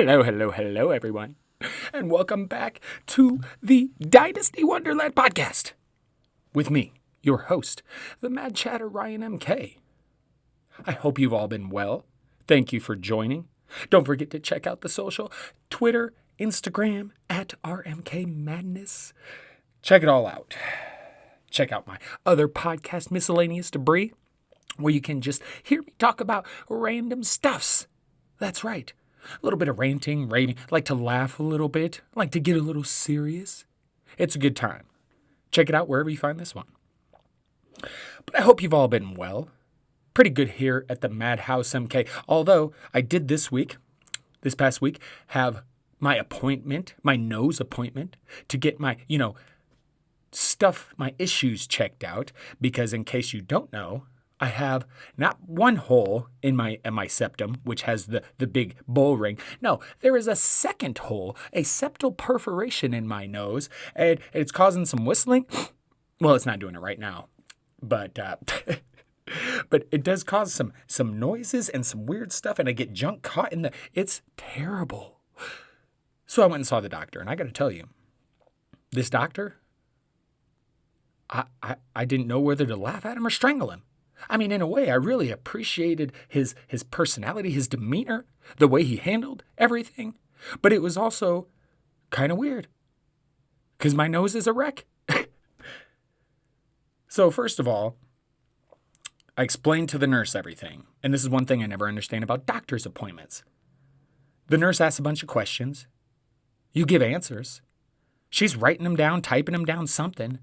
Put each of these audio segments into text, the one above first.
Hello, everyone. And welcome back to the Dynasty Wonderland podcast with me, your host, the Mad Chatter Ryan MK. I hope you've all been well. Thank you for joining. Don't forget to check out the social, Twitter, Instagram, at RMK Madness. Check it all out. Check out my other podcast, Miscellaneous Debris, where you can just hear me talk about random stuffs. That's right. A little bit of ranting, raving, like to laugh a little bit, like to get a little serious. It's a good time. Check it out wherever you find this one. But I hope you've all been well. Pretty good here at the Madhouse MK. Although I did this past week, have my appointment, my nose appointment, to get my, my issues checked out. Because in case you don't know, I have not one hole in my septum, which has the big bull ring. No, there is a second hole, a septal perforation in my nose, and it's causing some whistling. Well, it's not doing it right now, but but it does cause some noises and some weird stuff, and I get junk caught in it's terrible. So I went and saw the doctor, and I got to tell you, this doctor, I didn't know whether to laugh at him or strangle him. I mean, in a way, I really appreciated his personality, his demeanor, the way he handled everything. But it was also kind of weird because my nose is a wreck. So first of all, I explained to the nurse everything. And this is one thing I never understand about doctor's appointments. The nurse asks a bunch of questions. You give answers. She's writing them down, typing them down, something.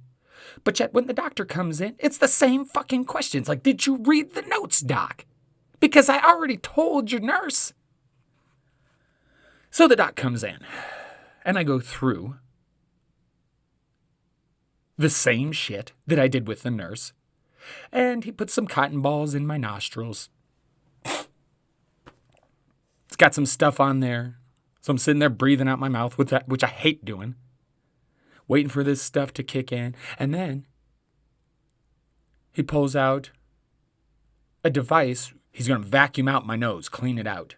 But yet when the doctor comes in, it's the same fucking questions. Like, did you read the notes, doc? Because I already told your nurse. So the doc comes in, and I go through the same shit that I did with the nurse. And he puts some cotton balls in my nostrils. It's got some stuff on there. So I'm sitting there breathing out my mouth, which I hate doing. Waiting for this stuff to kick in. And then he pulls out a device. He's going to vacuum out my nose, clean it out,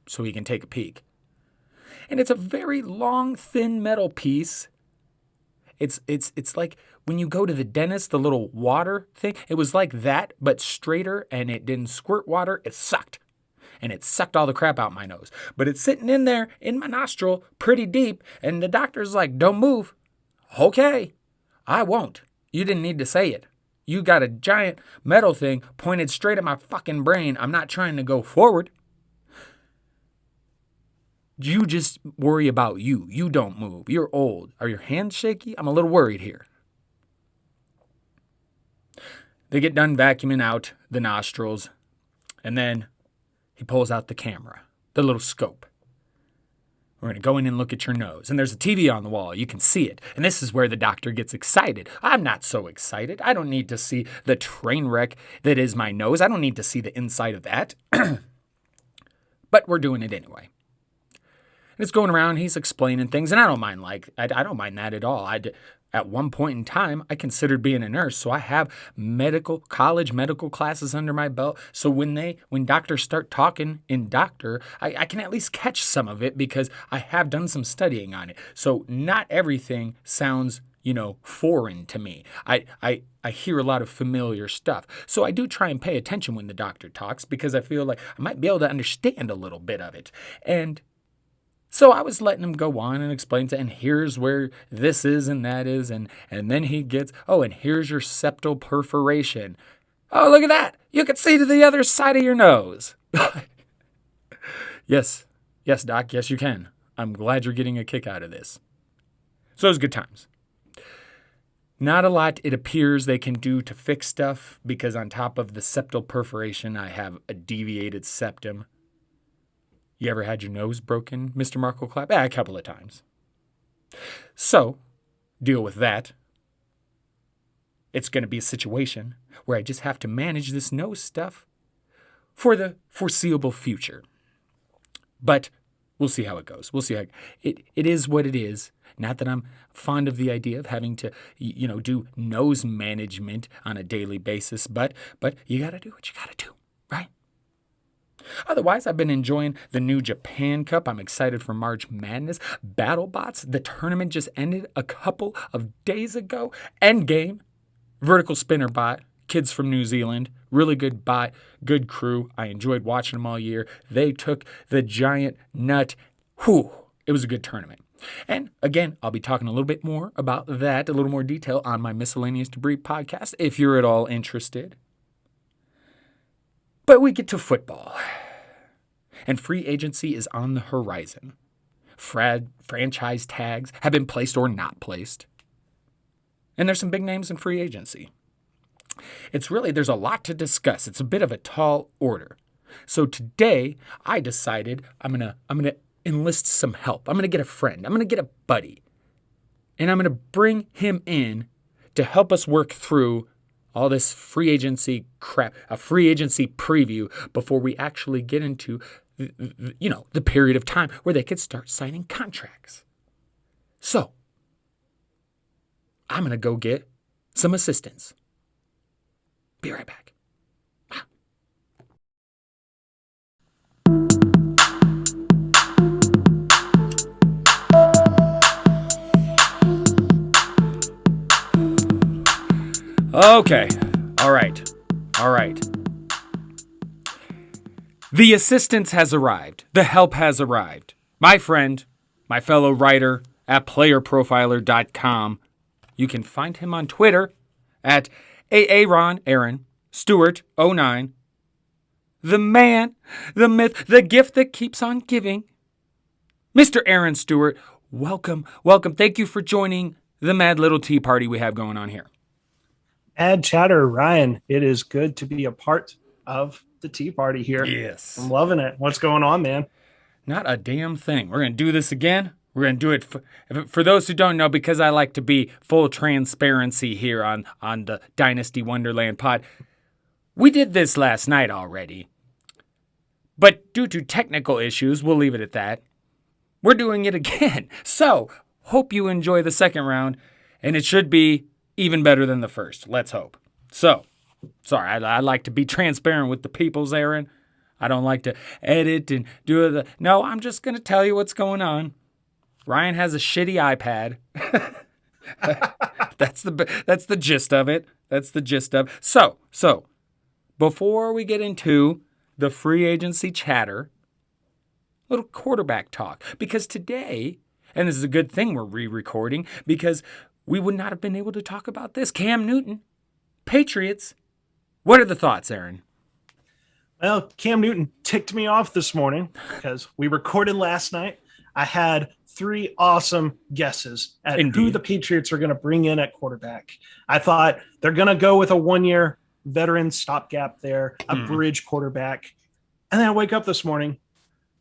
so he can take a peek. And it's a very long, thin metal piece. It's like when you go to the dentist, the little water thing. It was like that, but straighter, and it didn't squirt water. It sucked. And it sucked all the crap out my nose. But it's sitting in there in my nostril pretty deep. And the doctor's like, don't move. Okay, I won't. You didn't need to say it. You got a giant metal thing pointed straight at my fucking brain. I'm not trying to go forward. You just worry about you. You don't move. You're old. Are your hands shaky? I'm a little worried here. They get done vacuuming out the nostrils, and then he pulls out the camera, the little scope. We're going to go in and look at your nose. And there's a TV on the wall. You can see it. And this is where the doctor gets excited. I'm not so excited. I don't need to see the train wreck that is my nose. I don't need to see the inside of that. But we're doing it anyway. And it's going around. He's explaining things. And I don't mind I don't mind that at all. At one point in time, I considered being a nurse. So I have college medical classes under my belt. So when doctors start talking in doctor, I can at least catch some of it because I have done some studying on it. So not everything sounds, foreign to me. I hear a lot of familiar stuff. So I do try and pay attention when the doctor talks because I feel like I might be able to understand a little bit of it. And so I was letting him go on and explain and here's where this is and that is, and then he gets, and here's your septal perforation. Oh, look at that. You can see to the other side of your nose. Yes, doc, yes, you can. I'm glad you're getting a kick out of this. So it was good times. Not a lot, it appears, they can do to fix stuff because on top of the septal perforation, I have a deviated septum. You ever had your nose broken, Mr. Markle Clap? A couple of times. So, deal with that. It's going to be a situation where I just have to manage this nose stuff for the foreseeable future. But we'll see how it goes. We'll see how it is what it is. Not that I'm fond of the idea of having to, do nose management on a daily basis, but you got to do what you got to do, right? Otherwise, I've been enjoying the New Japan Cup. I'm excited for March Madness. BattleBots, the tournament just ended a couple of days ago. Endgame, Vertical Spinner Bot, kids from New Zealand, really good bot, good crew. I enjoyed watching them all year. They took the giant nut. Whew, it was a good tournament. And again, I'll be talking a little bit more about that, a little more detail on my Miscellaneous Debris podcast, if you're at all interested. But we get to football. And free agency is on the horizon. Franchise tags have been placed or not placed. And there's some big names in free agency. There's a lot to discuss. It's a bit of a tall order. So today I decided I'm gonna enlist some help. I'm gonna get a friend. I'm gonna get a buddy. And I'm gonna bring him in to help us work through all this free agency crap, a free agency preview before we actually get into the period of time where they could start signing contracts. So I'm gonna go get some assistance. Be right back. Okay. All right. The assistance has arrived. The help has arrived. My friend, my fellow writer at playerprofiler.com. You can find him on Twitter at Aaron Stewart 09. The man, the myth, the gift that keeps on giving. Mr. Aaron Stewart, welcome. Thank you for joining the mad little tea party we have going on here. Mad chatter, Ryan. It is good to be a part of the tea party here. Yes. I'm loving it. What's going on, man? Not a damn thing. We're going to do this again. We're going to do it for those who don't know, because I like to be full transparency here on the Dynasty Wonderland pod. We did this last night already, but due to technical issues, we'll leave it at that. We're doing it again. So hope you enjoy the second round, and it should be even better than the first. Let's hope. So, sorry, I like to be transparent with the peoples, Aaron. I don't like to edit and do No, I'm just going to tell you what's going on. Ryan has a shitty iPad. That's the gist of it. So, before we get into the free agency chatter, little quarterback talk. Because today, and this is a good thing we're re-recording, because we would not have been able to talk about this. Cam Newton, Patriots. What are the thoughts, Aaron? Well, Cam Newton ticked me off this morning because we recorded last night. I had 3 awesome guesses at who the Patriots are going to bring in at quarterback. I thought they're going to go with a 1-year veteran stopgap there, a bridge quarterback. And then I wake up this morning,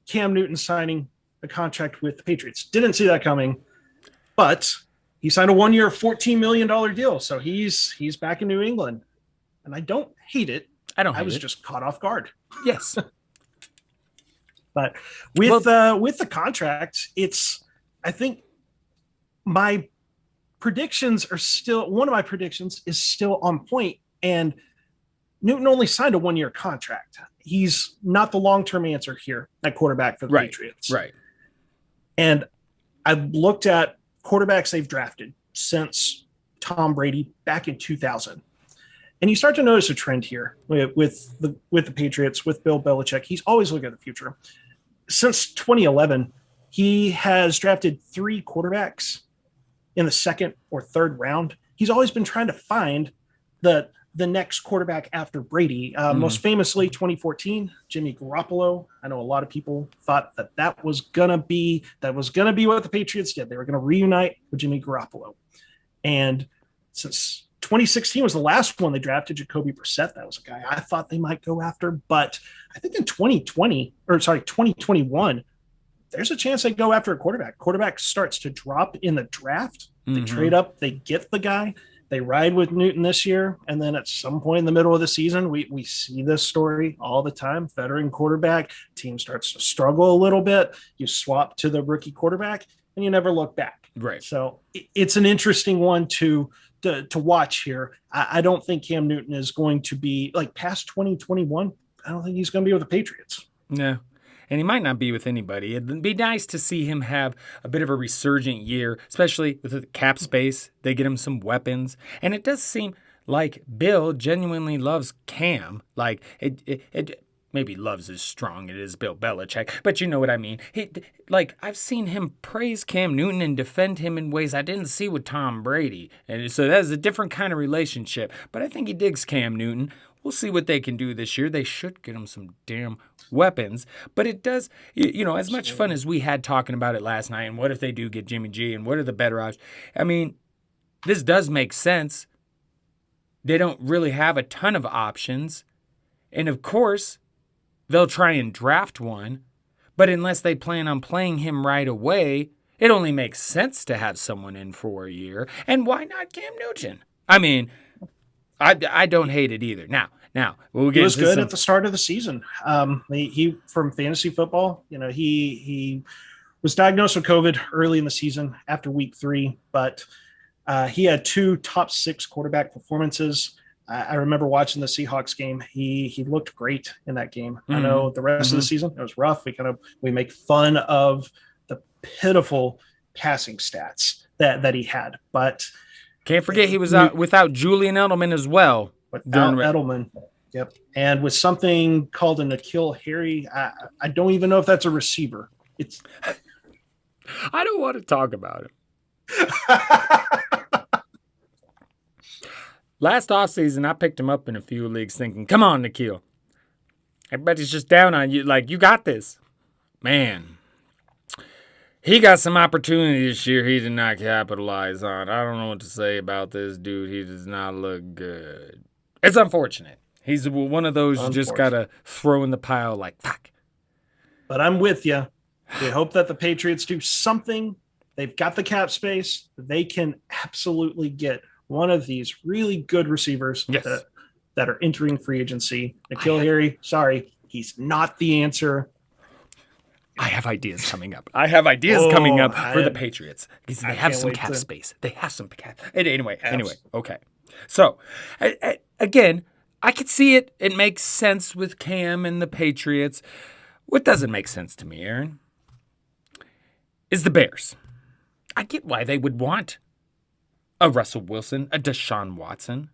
Cam Newton signing a contract with the Patriots. Didn't see that coming, but he signed a 1-year, $14 million deal. So he's back in New England. And I don't hate it. I was just caught off guard. Yes. But with the contract, I think my predictions are still, one of my predictions is still on point. And Newton only signed a 1-year contract. He's not the long-term answer here at quarterback for the Patriots. Right. And I looked at quarterbacks they've drafted since Tom Brady back in 2000. And you start to notice a trend here with the Patriots, with Bill Belichick. He's always looking at the future. Since 2011, he has drafted 3 quarterbacks in the second or third round. He's always been trying to find the next quarterback after Brady. Most famously, 2014, Jimmy Garoppolo. I know a lot of people thought that was gonna be what the Patriots did. They were gonna reunite with Jimmy Garoppolo. And since 2016 was the last one they drafted, Jacoby Brissett. That was a guy I thought they might go after. But I think in 2021, there's a chance they go after a quarterback. Quarterback starts to drop in the draft. They trade up, they get the guy. They ride with Newton this year, and then at some point in the middle of the season, we see this story all the time. Veteran quarterback, team starts to struggle a little bit. You swap to the rookie quarterback, and you never look back. Right. So it's an interesting one to watch here. I don't think Cam Newton is going to be, like, past 2021. I don't think he's going to be with the Patriots. No. And he might not be with anybody. It'd be nice to see him have a bit of a resurgent year, especially with the cap space. They get him some weapons. And it does seem like Bill genuinely loves Cam. Like, it maybe loves is strong. It is Bill Belichick. But you know what I mean. I've seen him praise Cam Newton and defend him in ways I didn't see with Tom Brady. And so that's a different kind of relationship. But I think he digs Cam Newton. We'll see what they can do this year. They should get him some damn weapons. But it does, as much fun as we had talking about it last night, and what if they do get Jimmy G, and what are the better options? I mean, this does make sense. They don't really have a ton of options. And of course, they'll try and draft one. But unless they plan on playing him right away, it only makes sense to have someone in for a year. And why not Cam Newton? I mean, I don't hate it either. Now we'll get. He was good at the start of the season. He from fantasy football. He was diagnosed with COVID early in the season after week 3, but he had 2 top 6 quarterback performances. I remember watching the Seahawks game. He looked great in that game. I know the rest of the season it was rough. We make fun of the pitiful passing stats that he had, but. Can't forget he was without Julian Edelman as well. Without Edelman, yep. And with something called a N'Keal Harry, I don't even know if that's a receiver. I don't want to talk about it. Last offseason, I picked him up in a few leagues thinking, come on, N'Keal. Everybody's just down on you. Like, you got this. Man. He got some opportunity this year he did not capitalize on. I don't know what to say about this dude. He does not look good. It's unfortunate. He's one of those you just got to throw in the pile like, fuck. But I'm with you. We hope that the Patriots do something. They've got the cap space. They can absolutely get one of these really good receivers that are entering free agency. N'Keal Harry, sorry, he's not the answer. I have ideas coming up. Coming up for the Patriots. Because they have some cap space. They have some cap. Anyway, okay. So, again, I could see it. It makes sense with Cam and the Patriots. What doesn't make sense to me, Aaron, is the Bears. I get why they would want a Russell Wilson, a Deshaun Watson.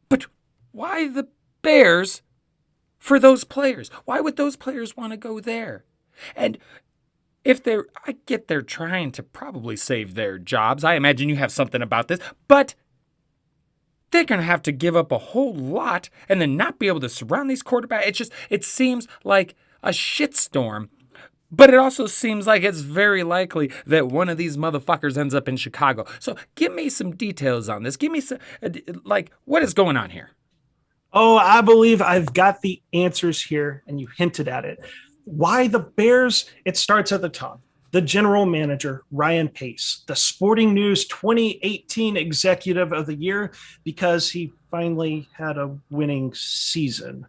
But why the Bears for those players? Why would those players want to go there? And I get they're trying to probably save their jobs. I imagine you have something about this, but they're going to have to give up a whole lot and then not be able to surround these quarterbacks. It seems like a shitstorm, but it also seems like it's very likely that one of these motherfuckers ends up in Chicago. So give me some details on this. Give me some, what is going on here? Oh, I believe I've got the answers here, and you hinted at it. Why the Bears? It starts at the top. The general manager, Ryan Pace, the Sporting News 2018 Executive of the Year, because he finally had a winning season.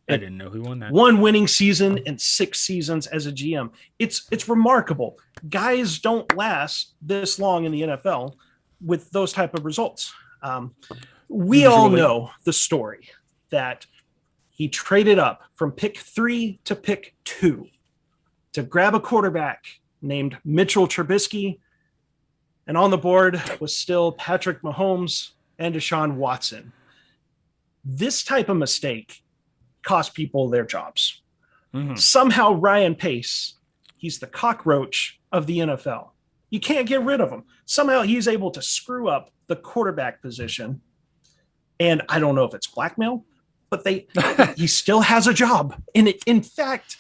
I didn't know who won that. 1 winning season and 6 seasons as a GM. It's remarkable. Guys don't last this long in the NFL with those type of results. We all know the story that he traded up from pick 3 to pick 2 to grab a quarterback named Mitchell Trubisky. And on the board was still Patrick Mahomes and Deshaun Watson. This type of mistake cost people their jobs. Mm-hmm. Somehow Ryan Pace, he's the cockroach of the NFL. You can't get rid of him. Somehow he's able to screw up the quarterback position. And I don't know if it's blackmail, but he still has a job. And in fact,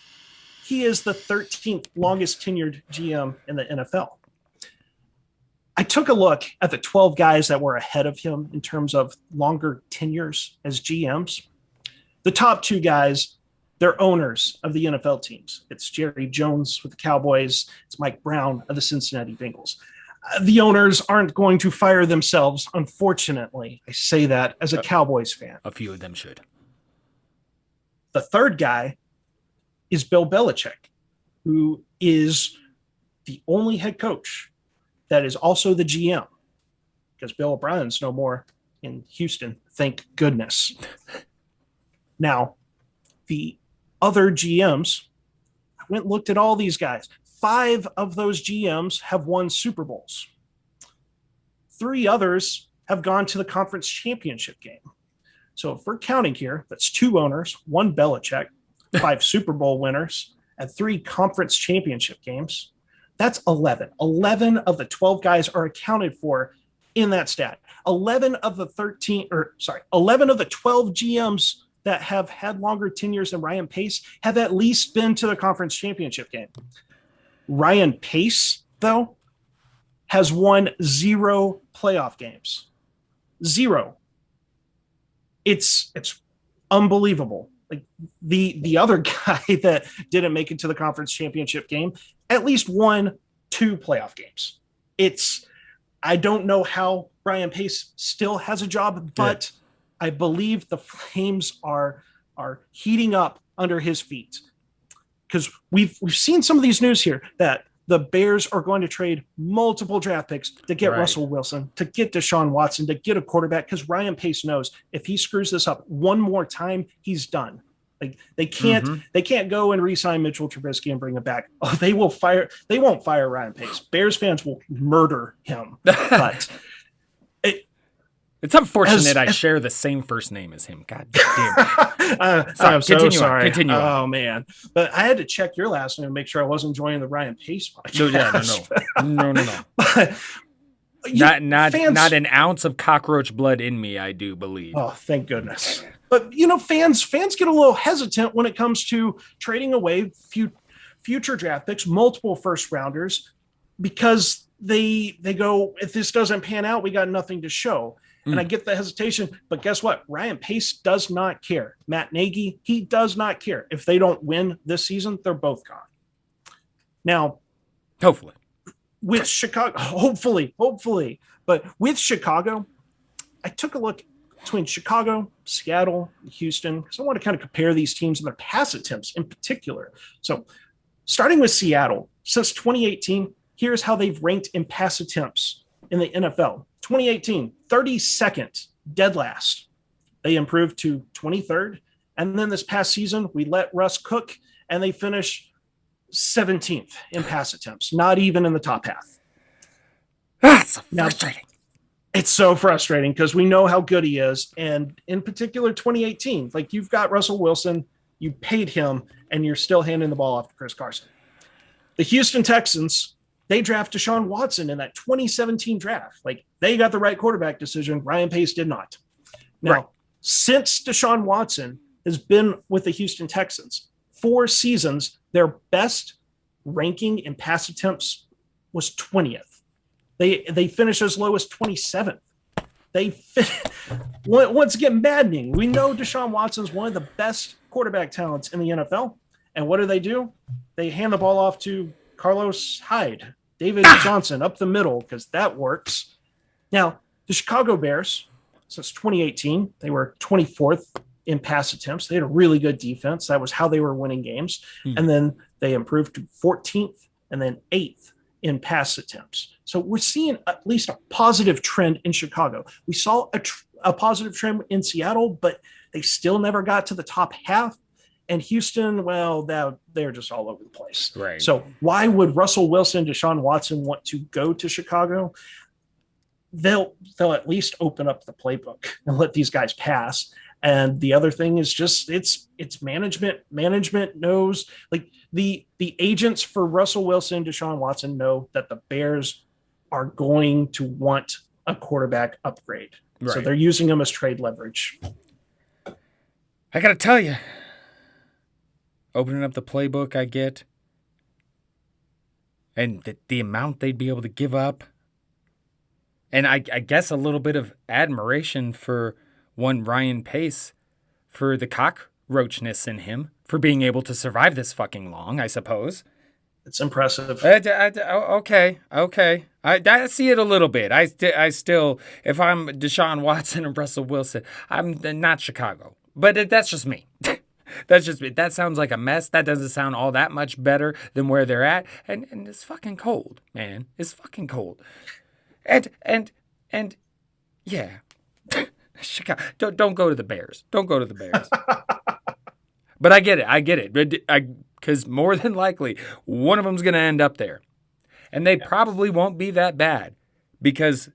he is the 13th longest tenured GM in the NFL. I took a look at the 12 guys that were ahead of him in terms of longer tenures as GMs. The top 2 guys, they're owners of the NFL teams. It's Jerry Jones with the Cowboys. It's Mike Brown of the Cincinnati Bengals. The owners aren't going to fire themselves, unfortunately. I say that as a Cowboys fan. A few of them should. The third guy is Bill Belichick, who is the only head coach that is also the GM, because Bill O'Brien's no more in Houston. Thank goodness. Now, The other GMs, I went and looked at all these guys. 5 of those GMs have won Super Bowls. 3 others have gone to the conference championship game. So if we're counting here, that's 2 owners, 1 Belichick, 5 Super Bowl winners, and 3 conference championship games. That's 11. 11 of the 12 guys are accounted for in that stat. 11 of the 12 GMs that have had longer tenures than Ryan Pace have at least been to the conference championship game. Ryan Pace, though, has won 0 playoff games. 0. It's unbelievable. Like the other guy that didn't make it to the conference championship game at least won 2 playoff games. I don't know how Ryan Pace still has a job, but I believe the flames are heating up under his feet. Because we've seen some of these news here that the Bears are going to trade multiple draft picks to get Russell Wilson, to get Deshaun Watson, to get a quarterback, because Ryan Pace knows if he screws this up one more time, he's done. Like they can't go and re-sign Mitchell Trubisky and bring him back. Oh, they won't fire Ryan Pace. Bears fans will murder him. But it's unfortunate I share the same first name as him. God damn. I'm so sorry. Continue on. Oh man. But I had to check your last name and make sure I wasn't joining the Ryan Pace podcast. No. But not an ounce of cockroach blood in me, I do believe. Oh, thank goodness. But fans get a little hesitant when it comes to trading away future draft picks, multiple first rounders, because they go, if this doesn't pan out, we got nothing to show. And I get the hesitation, but guess what? Ryan Pace does not care. Matt Nagy, he does not care. If they don't win this season, they're both gone. Now, hopefully. With Chicago, hopefully. But with Chicago, I took a look between Chicago, Seattle, and Houston, because I want to kind of compare these teams and their pass attempts in particular. So starting with Seattle, since 2018, here's how they've ranked in pass attempts in the NFL. 2018, 32nd, dead last. They improved to 23rd. And then this past season, we let Russ cook, and they finished 17th in pass attempts, not even in the top half. That's so frustrating. It's so frustrating because we know how good he is. And in particular, 2018, like you've got Russell Wilson, you paid him, and you're still handing the ball off to Chris Carson. The Houston Texans, they draft Deshaun Watson in that 2017 draft. Like they got the right quarterback decision. Ryan Pace did not. Now, since Deshaun Watson has been with the Houston Texans, 4 seasons, their best ranking in pass attempts was 20th. They finished as low as 27th. Once again, maddening. We know Deshaun Watson's one of the best quarterback talents in the NFL. And what do? They hand the ball off to Carlos Hyde, David Johnson up the middle, because that works. Now, the Chicago Bears, since 2018, they were 24th in pass attempts. They had a really good defense. That was how they were winning games. And then they improved to 14th and then 8th in pass attempts. So we're seeing at least a positive trend in Chicago. We saw a positive trend in Seattle, but they still never got to the top half. And Houston, well, they're just all over the place. Right. So why would Russell Wilson, Deshaun Watson want to go to Chicago? They'll at least open up the playbook and let these guys pass. And the other thing is just it's management. Management knows, like the agents for Russell Wilson, Deshaun Watson know that the Bears are going to want a quarterback upgrade. Right. So they're using them as trade leverage. I got to tell you, opening up the playbook, I get, and the amount they'd be able to give up. And I guess a little bit of admiration for one Ryan Pace, for the cockroachness in him, for being able to survive this fucking long, I suppose. It's impressive. Okay. I see it a little bit. I still, if I'm Deshaun Watson and Russell Wilson, I'm not Chicago. But that's just me. That's just me. That sounds like a mess. That doesn't sound all that much better than where they're at. And it's fucking cold, man. It's fucking cold. And yeah. Chicago. Don't go to the Bears. Don't go to the Bears. But I get it. Because more than likely, one of them's going to end up there. And they probably won't be that bad because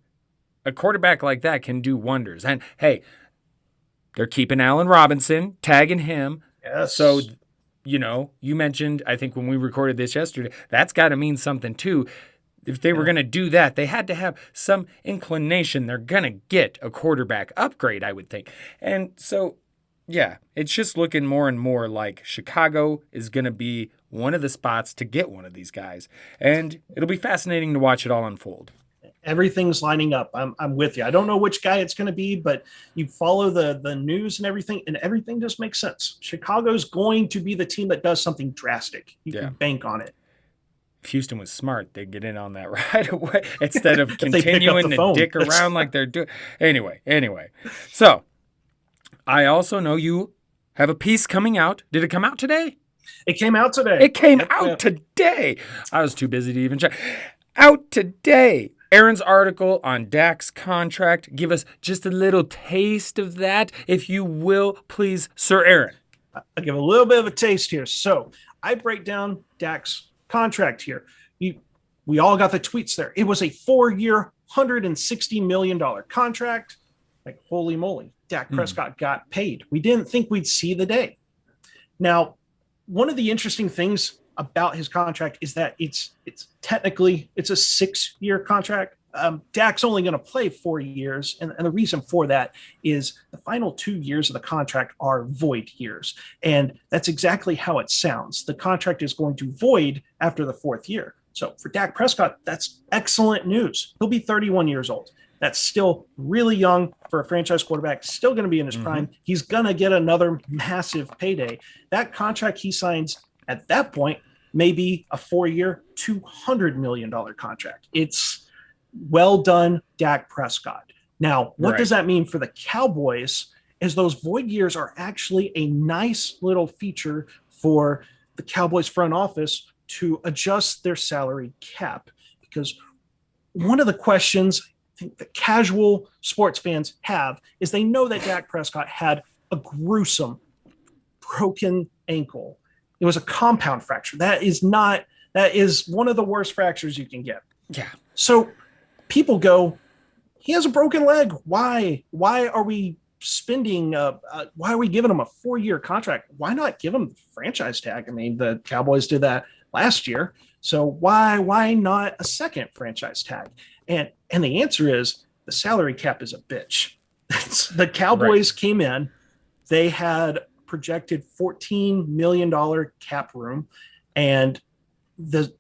a quarterback like that can do wonders. And, hey, they're keeping Allen Robinson, tagging him. Yes. So, you mentioned, I think when we recorded this yesterday, that's got to mean something too. If they were going to do that, they had to have some inclination they're going to get a quarterback upgrade, I would think. And so, yeah, it's just looking more and more like Chicago is going to be one of the spots to get one of these guys. And it'll be fascinating to watch it all unfold. Everything's lining up. I'm with you. I don't know which guy it's going to be, but you follow the news and everything just makes sense. Chicago's going to be the team that does something drastic. You can bank on it. If Houston was smart, they'd get in on that right away instead of continuing to dick around like they're doing. Anyway. So I also know you have a piece coming out. Did it come out today? It came out today. It came out today. I was too busy to even check. Out today. Aaron's article on Dak's contract. Give us just a little taste of that, if you will, please, Sir Aaron. I'll give a little bit of a taste here. So I break down Dak's contract here. We all got the tweets there. It was a 4-year, $160 million contract. Like, holy moly, Dak Prescott got paid. We didn't think we'd see the day. Now, one of the interesting things about his contract is that it's technically a 6-year contract. Dak's only going to play 4 years, and the reason for that is the final 2 years of the contract are void years, and that's exactly how it sounds. The contract is going to void after the 4th year. So for Dak Prescott, that's excellent news. He'll be 31 years old. That's still really young for a franchise quarterback, still going to be in his prime. He's going to get another massive payday. That contract he signs at that point may be a 4-year, $200 million contract. It's well done, Dak Prescott. Now, what does that mean for the Cowboys? Is those void years are actually a nice little feature for the Cowboys front office to adjust their salary cap. Because one of the questions I think the casual sports fans have is they know that Dak Prescott had a gruesome broken ankle. It was a compound fracture. That is one of the worst fractures you can get. Yeah. So people go, he has a broken leg. Why are we spending, why are we giving him a 4-year contract? Why not give him the franchise tag? I mean, the Cowboys did that last year. So why not a second franchise tag? And the answer is the salary cap is a bitch. The Cowboys came in, they had projected $14 million cap room, and the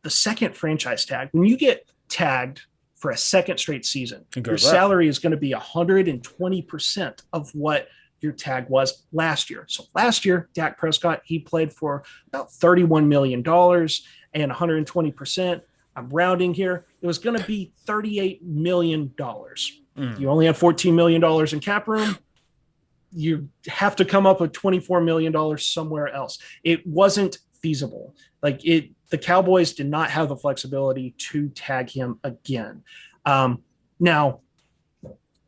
second franchise tag, when you get tagged for a second straight season, your salary is going to be 120% of what your tag was last year. So last year, Dak Prescott, he played for about $31 million, and 120%, I'm rounding here, it was going to be $38 million. You only have $14 million in cap room. You have to come up with $24 million somewhere else. It wasn't feasible. The Cowboys did not have the flexibility to tag him again. Now,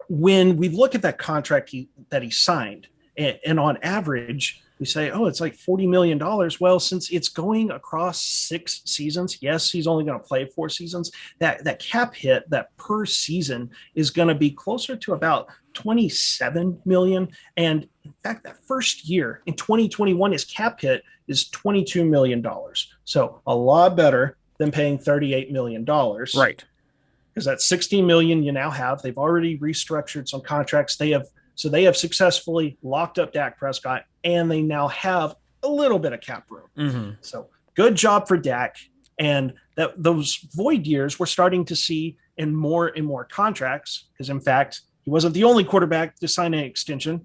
when we look at that contract that he signed, and on average, we say, oh, it's like $40 million. Well, since it's going across 6 seasons, yes, he's only going to play 4 seasons. That cap hit, that per season, is going to be closer to about $27 million. And in fact, that first year in 2021, his cap hit is $22 million. So a lot better than paying $38 million. Right. Because that $16 million you now have, they've already restructured some contracts. They have successfully locked up Dak Prescott, and they now have a little bit of cap room. So good job for Dak. And those void years we're starting to see in more and more contracts, because in fact, he wasn't the only quarterback to sign an extension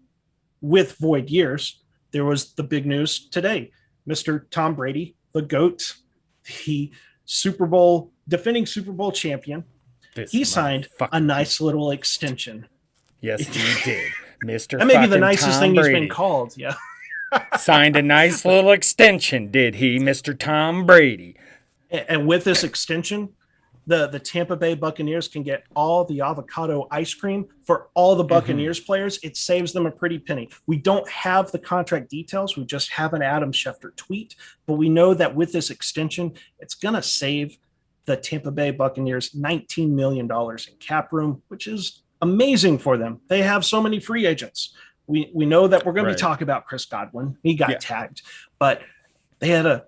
with void years. There was the big news today. Mr. Tom Brady, the GOAT, the defending Super Bowl champion, he signed a nice little extension. Yes, he did. Mr. That may be the nicest Tom thing Brady. he's been called. Yeah. Signed a nice little extension, did he, Mr. Tom Brady? And with this extension, the Tampa Bay Buccaneers can get all the avocado ice cream for all the Buccaneers players, it saves them a pretty penny. We don't have the contract details. We just have an Adam Schefter tweet, but we know that with this extension, it's going to save the Tampa Bay Buccaneers $19 million in cap room, which is amazing for them. They have so many free agents. We know that we're going to be talking about Chris Godwin. He got tagged, but they had a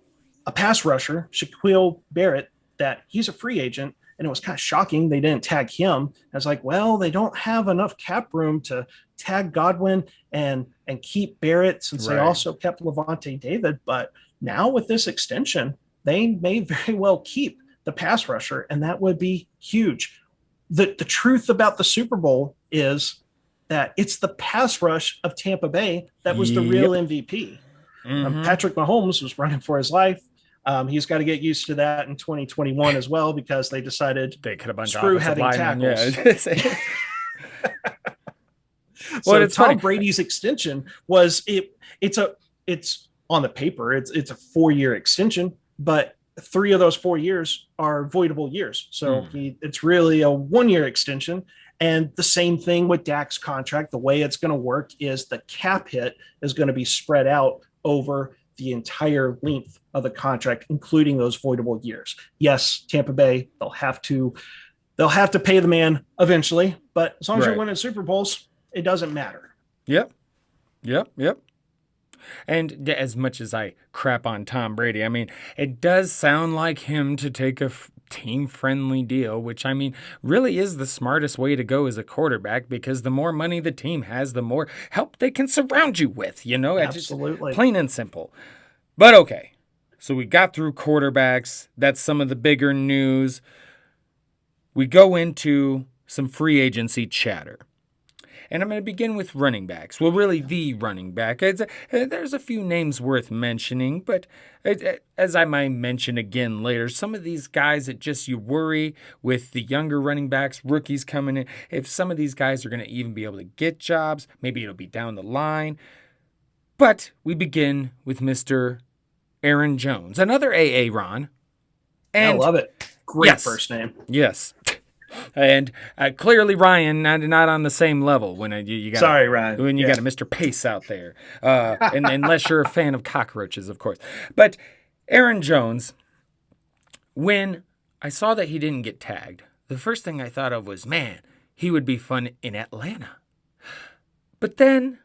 pass rusher, Shaquille Barrett, that he's a free agent, and it was kind of shocking they didn't tag him. I was like, well, they don't have enough cap room to tag Godwin and keep Barrett, since they also kept Levante David. But now with this extension, they may very well keep the pass rusher, and that would be huge. The truth about the Super Bowl is that it's the pass rush of Tampa Bay that was the real MVP. Patrick Mahomes was running for his life. He's got to get used to that in 2021 as well, because they decided they could have screw having tackles. Yeah. So it's Tom Brady's extension was it's on the paper, it's a 4-year extension, but 3 of those 4 years are voidable years. So it's really a 1-year extension. And the same thing with Dak's contract. The way it's going to work is the cap hit is going to be spread out over the entire length of the contract, including those voidable years. Yes, Tampa Bay, they'll have to pay the man eventually, but as long as you're winning Super Bowls, it doesn't matter. Yep. And as much as I crap on Tom Brady, I mean, it does sound like him to take a team-friendly deal, which, I mean, really is the smartest way to go as a quarterback, because the more money the team has, the more help they can surround you with, you know? Absolutely. Just plain and simple. But okay, so we got through quarterbacks. That's some of the bigger news. We go into some free agency chatter. And I'm going to begin with running backs. Well, really, the running back. There's a few names worth mentioning, but as I might mention again later, some of these guys that just you worry with the younger running backs, rookies coming in, if some of these guys are going to even be able to get jobs, maybe it'll be down the line. But we begin with Mr. Aaron Jones, another AA Ron. And I love it. Great first name. Yes. And clearly, Ryan, not on the same level when you got. Sorry, Ryan. When you got a Mr. Pace out there, and unless you're a fan of cockroaches, of course. But Aaron Jones, when I saw that he didn't get tagged, the first thing I thought of was, man, he would be fun in Atlanta. But then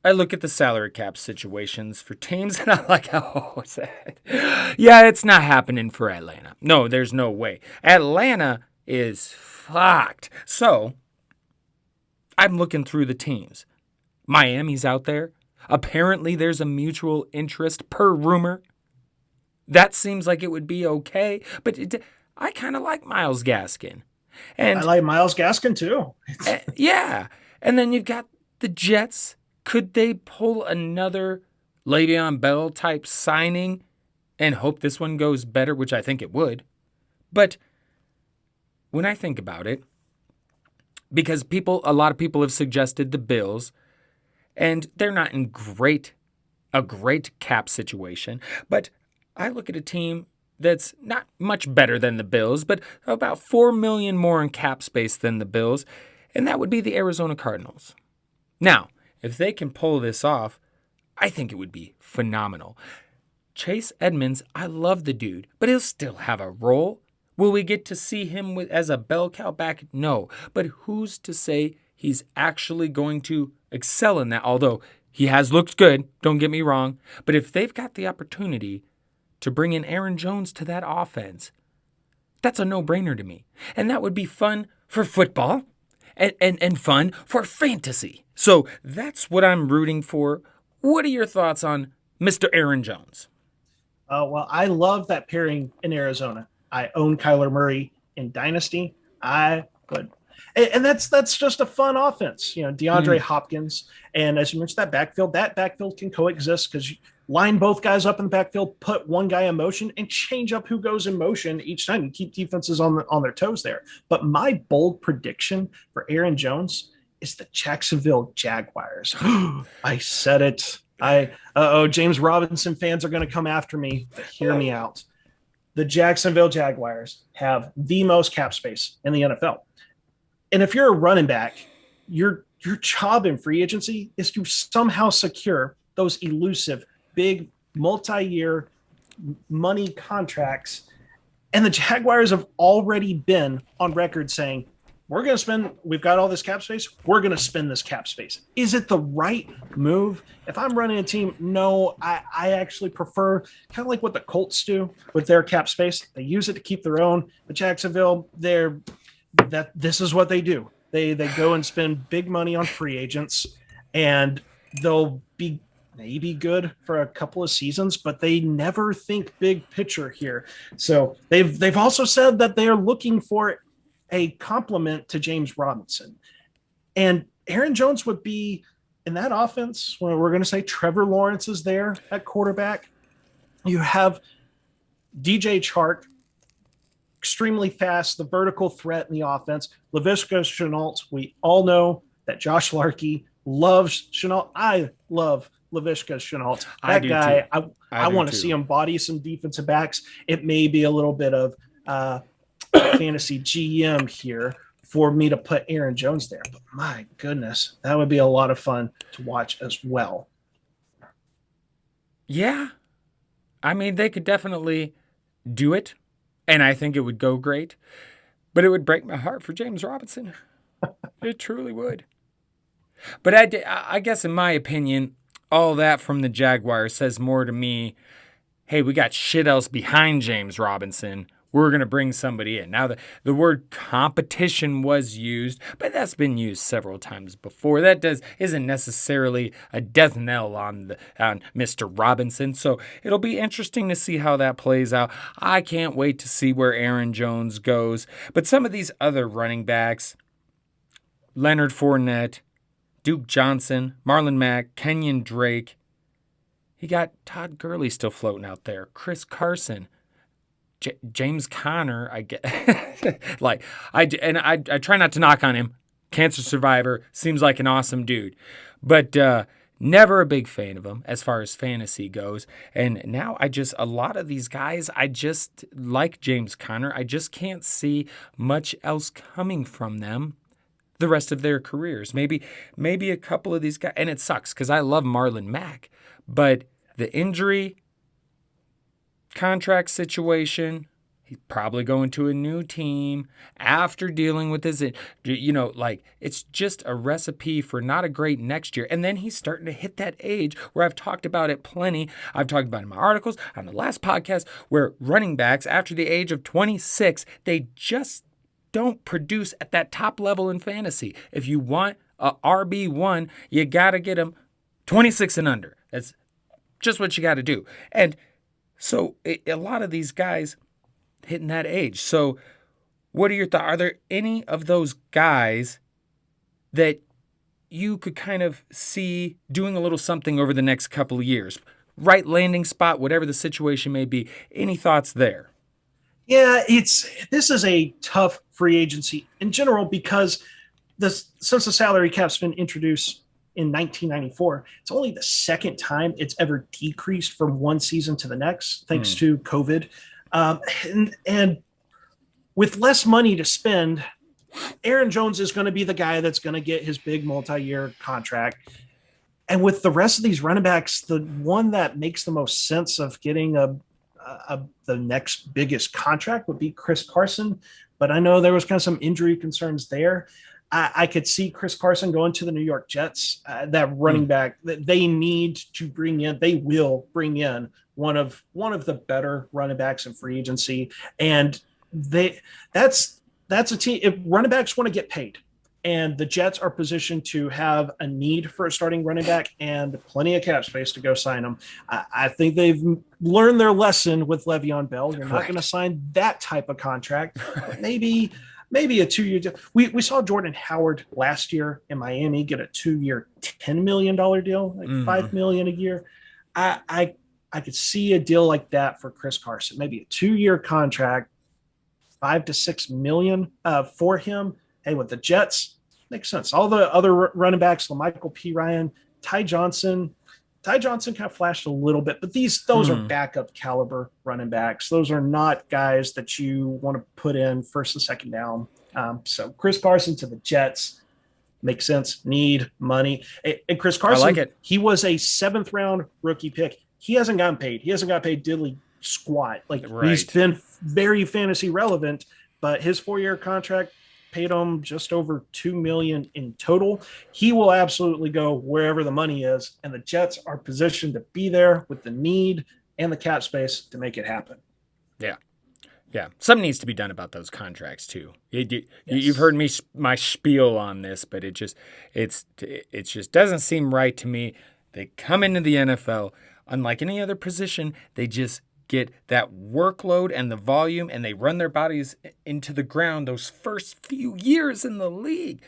I look at the salary cap situations for teams, and I'm like, oh, what's that? Yeah, it's not happening for Atlanta. No, there's no way. Atlanta is fucked. So I'm looking through the teams. Miami's out there. Apparently, there's a mutual interest per rumor. That seems like it would be okay. But I kind of like Myles Gaskin. And I like Myles Gaskin, too. Yeah. And then you've got the Jets. Could they pull another Le'Veon Bell type signing and hope this one goes better, which I think it would? But when I think about it, because a lot of people have suggested the Bills, and they're not in a great cap situation, but I look at a team that's not much better than the Bills, but about $4 million more in cap space than the Bills, and that would be the Arizona Cardinals. Now, if they can pull this off, I think it would be phenomenal. Chase Edmonds, I love the dude, but he'll still have a role. Will we get to see him as a bell cow back? No. But who's to say he's actually going to excel in that? Although he has looked good, don't get me wrong. But if they've got the opportunity to bring in Aaron Jones to that offense, that's a no-brainer to me. And that would be fun for football and fun for fantasy. So that's what I'm rooting for. What are your thoughts on Mr. Aaron Jones? Well, I love that pairing in Arizona. I own Kyler Murray in Dynasty. I would. And that's just a fun offense. You know, DeAndre Hopkins. And as you mentioned, that backfield can coexist because you line both guys up in the backfield, put one guy in motion, and change up who goes in motion each time. You keep defenses on their toes there. But my bold prediction for Aaron Jones is the Jacksonville Jaguars. I said it. James Robinson fans are going to come after me, but hear me out. the Jacksonville Jaguars have the most cap space in the NFL. And if you're a running back, your job in free agency is to somehow secure those elusive, big, multi-year money contracts. And the Jaguars have already been on record saying, we've got all this cap space, we're going to spend this cap space. Is it the right move? If I'm running a team, no, I actually prefer kind of like what the Colts do with their cap space. They use it to keep their own. But Jacksonville, this is what they do. They go and spend big money on free agents, and they'll be maybe good for a couple of seasons, but they never think big picture here. So they've also said that they are looking for a complement to James Robinson. And Aaron Jones would be in that offense when we're going to say Trevor Lawrence is there at quarterback. You have DJ Chark, extremely fast, the vertical threat in the offense. Laviska Shenault, we all know that Josh Larkey loves Shenault. I love Laviska Shenault. That guy, I want to see him body some defensive backs. It may be a little bit of fantasy GM here for me to put Aaron Jones there, but my goodness, that would be a lot of fun to watch as well. Yeah. I mean, they could definitely do it, and I think it would go great, but it would break my heart for James Robinson. It truly would. But I guess in my opinion, all that from the Jaguars says more to me, hey, we got shit else behind James Robinson. We're going to bring somebody in. Now, the word competition was used, but that's been used several times before. That isn't necessarily a death knell on Mr. Robinson. So it'll be interesting to see how that plays out. I can't wait to see where Aaron Jones goes. But some of these other running backs, Leonard Fournette, Duke Johnson, Marlon Mack, Kenyon Drake. He got Todd Gurley still floating out there. Chris Carson. James Conner, I get I try not to knock on him. Cancer survivor, seems like an awesome dude. But never a big fan of him as far as fantasy goes. And now a lot of these guys, I just like James Conner. I just can't see much else coming from them the rest of their careers. Maybe a couple of these guys, and it sucks because I love Marlon Mack, but the injury contract situation, he's probably going to a new team after dealing with his, it's just a recipe for not a great next year. And then he's starting to hit that age where I've talked about it plenty. I've talked about it in my articles on the last podcast where running backs after the age of 26, they just don't produce at that top level in fantasy. If you want a RB1, you got to get him 26 and under. That's just what you got to do. And so a lot of these guys hitting that age. So what are your thoughts? Are there any of those guys that you could kind of see doing a little something over the next couple of years? Right landing spot, whatever the situation may be. Any thoughts there? Yeah, this is a tough free agency in general because since the salary cap's been introduced in 1994, it's only the second time it's ever decreased from one season to the next, thanks to COVID. And with less money to spend, Aaron Jones is going to be the guy that's going to get his big multi-year contract. And with the rest of these running backs, the one that makes the most sense of getting the next biggest contract would be Chris Carson. But I know there was kind of some injury concerns there. I could see Chris Carson going to the New York Jets, that running back that they need to bring in. They will bring in one of the better running backs in free agency. And that's a team. If running backs want to get paid, and the Jets are positioned to have a need for a starting running back and plenty of cap space to go sign them. I think they've learned their lesson with Le'Veon Bell. You're not going to sign that type of contract. But maybe a 2-year deal. We saw Jordan Howard last year in Miami get a 2-year, $10 million deal, like $5 million a year. I could see a deal like that for Chris Carson, maybe a 2-year contract, $5 to $6 million for him. Hey, with the Jets, makes sense. All the other running backs, LaMichael P. Ryan, Ty Johnson, Ty Johnson kind of flashed a little bit, but those are Hmm. backup caliber running backs. Those are not guys that you want to put in first and second down. So Chris Carson to the Jets makes sense. Need money. And Chris I like Carson, it. he was a 7th round rookie pick. He hasn't gotten paid. He hasn't got paid diddly squat. Like he's Right. been very fantasy relevant, but his 4-year contract paid him just over $2 million in total. He will absolutely go wherever the money is, and the Jets are positioned to be there with the need and the cap space to make it happen. Yeah. Yeah. Something needs to be done about those contracts too. You've Yes. heard me my spiel on this, but it just doesn't seem right to me. They come into the NFL, unlike any other position, they just get that workload and the volume, and they run their bodies into the ground those first few years in the league,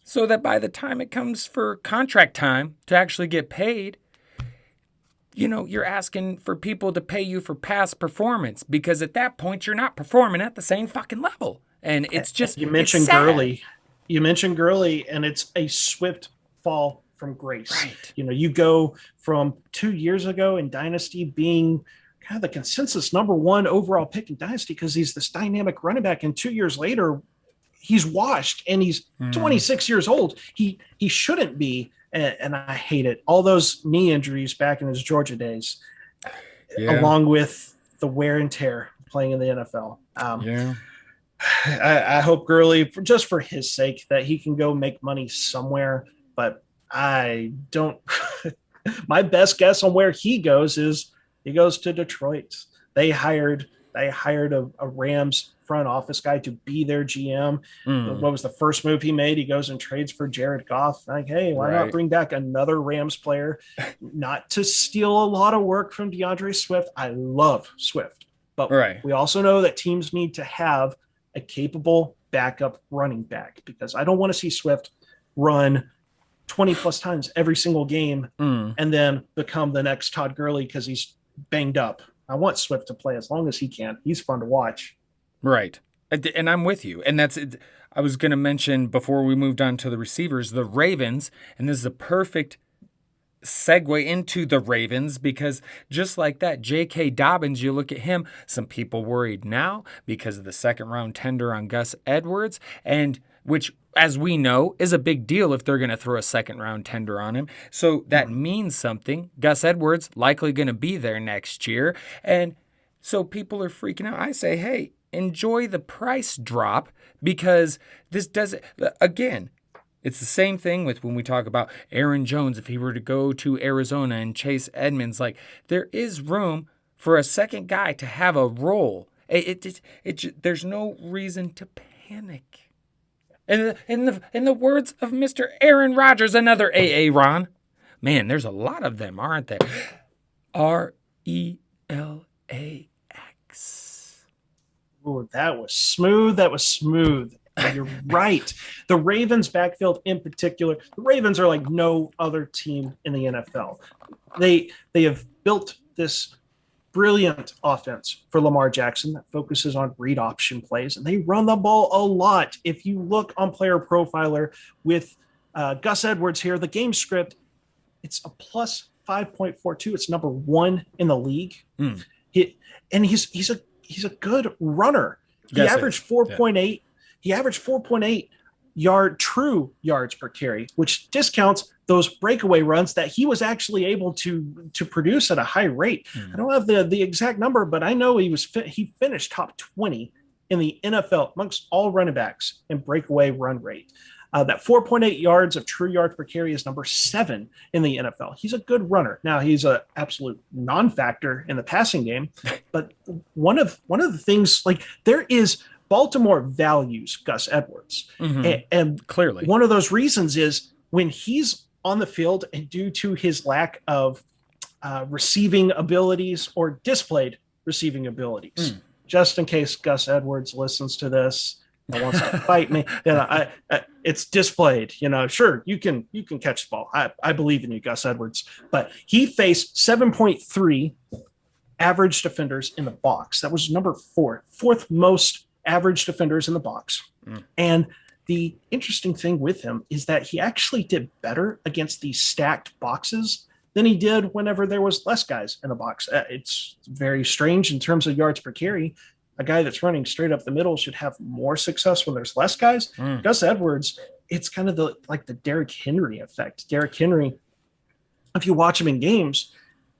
so that by the time it comes for contract time to actually get paid, you're asking for people to pay you for past performance, because at that point you're not performing at the same fucking level. And it's just, You it's mentioned sad. Gurley. You mentioned Gurley, and it's a swift fall from grace. Right. You go from 2 years ago in Dynasty being kind of the consensus number one overall pick in Dynasty because he's this dynamic running back, and 2 years later, he's washed and he's 26 years old. He shouldn't be, and I hate it. All those knee injuries back in his Georgia days, along with the wear and tear playing in the NFL. Yeah. I hope Gurley, just for his sake, that he can go make money somewhere. But I don't. My best guess on where he goes is he goes to Detroit. They hired a Rams front office guy to be their GM. What was the first move he made? He goes and trades for Jared Goff. Like, hey, why not bring back another Rams player? Not to steal a lot of work from DeAndre Swift. I love Swift, but we also know that teams need to have a capable backup running back, because I don't want to see Swift run 20 plus times every single game and then become the next Todd Gurley because he's banged up. I want Swift to play as long as he can. He's fun to watch. Right. And I'm with you. And I was going to mention before we moved on to the receivers, the Ravens, and this is a perfect segue into the Ravens, because just like that, J.K. Dobbins, you look at him, some people worried now because of the second round tender on Gus Edwards, and which, as we know, is a big deal if they're going to throw a second round tender on him. So that means something. Gus Edwards likely going to be there next year. And so people are freaking out. I say, hey, enjoy the price drop, because this doesn't, again, it's the same thing with when we talk about Aaron Jones. If he were to go to Arizona and Chase Edmonds, like, there is room for a second guy to have a role. There's no reason to panic. In the words of Mr. Aaron Rodgers, another AA Ron, man, there's a lot of them, aren't there? RELAX. Oh, that was smooth. That was smooth. You're right. The Ravens backfield in particular, the Ravens are like no other team in the NFL. They have built this brilliant offense for Lamar Jackson that focuses on read option plays, and they run the ball a lot. If you look on Player Profiler with Gus Edwards here, the game script, it's a plus 5.42. It's number one in the league. He's a good runner. He averaged 4.8. He averaged 4.8 true yards per carry, which discounts those breakaway runs that he was actually able to produce at a high rate. I don't have the exact number, but I know he finished top 20 in the NFL amongst all running backs in breakaway run rate. That 4.8 yards of true yards per carry is number 7 in the NFL. He's a good runner. Now, he's an absolute non-factor in the passing game, but one of the things, like, there is Baltimore values Gus Edwards. And clearly, one of those reasons is when he's on the field, and due to his lack of receiving abilities or displayed receiving abilities, just in case Gus Edwards listens to this and wants to fight me, it's displayed. Sure, you can catch the ball. I believe in you, Gus Edwards. But he faced 7.3 average defenders in the box. That was number fourth most average defenders in the box. And the interesting thing with him is that he actually did better against these stacked boxes than he did whenever there was less guys in the box. It's very strange in terms of yards per carry. A guy that's running straight up the middle should have more success when there's less guys. Gus Edwards, it's kind of the Derrick Henry effect. Derrick Henry, if you watch him in games,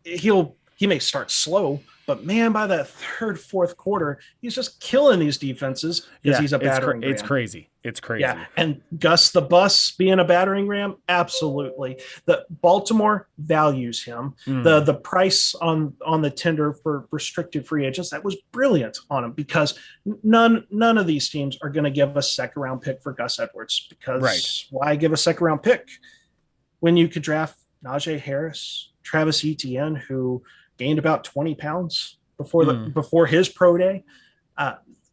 he may start slow, but man, by that third, fourth quarter, he's just killing these defenses because he's a battering ram. It's crazy. It's crazy. Yeah, and Gus the Bus being a battering ram, absolutely. The Baltimore values him. The price on the tender for restricted free agents, that was brilliant on him, because none of these teams are going to give a second round pick for Gus Edwards, because why give a second round pick when you could draft Najee Harris, Travis Etienne, who gained about 20 pounds before his pro day.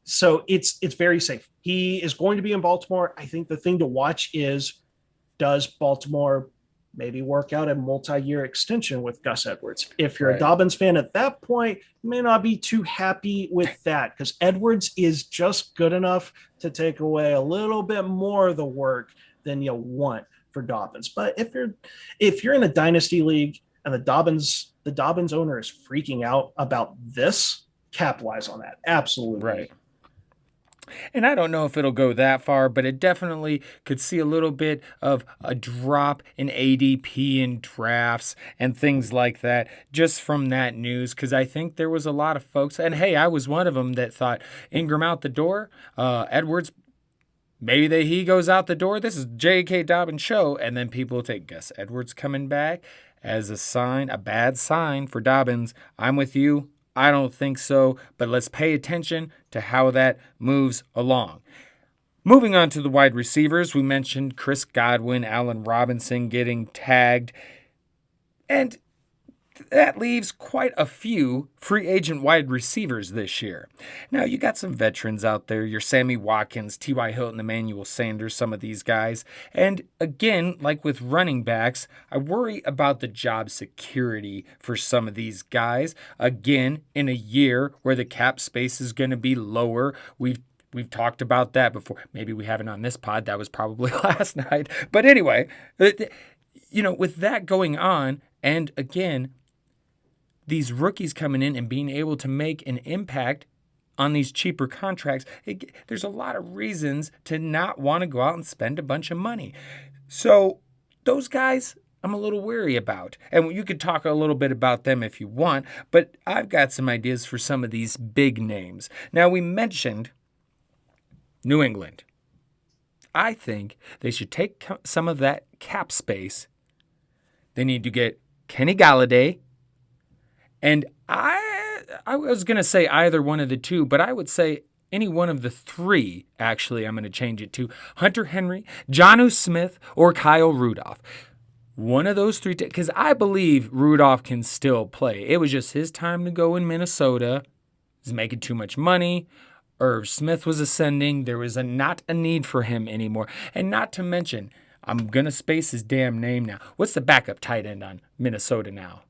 So it's very safe. He is going to be in Baltimore. I think the thing to watch is, does Baltimore maybe work out a multi-year extension with Gus Edwards? If you're a Dobbins fan at that point, you may not be too happy with that, because Edwards is just good enough to take away a little bit more of the work than you want for Dobbins. But if you're in a dynasty league and the Dobbins owner is freaking out about this, capitalize on that. Absolutely. Right. And I don't know if it'll go that far, but it definitely could see a little bit of a drop in ADP and drafts and things like that just from that news, because I think there was a lot of folks, and hey, I was one of them, that thought Ingram out the door, Edwards, maybe he goes out the door. This is J.K. Dobbins' show. And then people take Gus Edwards coming back as a bad sign for Dobbins. I'm with you. I don't think so, but let's pay attention to how that moves along. Moving on to the wide receivers, we mentioned Chris Godwin, Allen Robinson getting tagged, and that leaves quite a few free agent wide receivers this year. Now, you got some veterans out there, your Sammy Watkins, T.Y. Hilton, Emmanuel Sanders, some of these guys. And again, like with running backs, I worry about the job security for some of these guys. Again, in a year where the cap space is going to be lower, We've talked about that before. Maybe we haven't on this pod. That was probably last night. But anyway, with that going on, and again, these rookies coming in and being able to make an impact on these cheaper contracts, there's a lot of reasons to not want to go out and spend a bunch of money. So those guys, I'm a little weary about. And you could talk a little bit about them if you want, but I've got some ideas for some of these big names. Now, we mentioned New England. I think they should take some of that cap space. They need to get Kenny Galladay. And I was going to say either one of the two, but I would say any one of the three, actually, I'm going to change it to Hunter Henry, Jonnu Smith, or Kyle Rudolph. One of those three, because I believe Rudolph can still play. It was just his time to go in Minnesota. He's making too much money. Irv Smith was ascending. There was not a need for him anymore. And not to mention, I'm going to space his damn name now. What's the backup tight end on Minnesota now?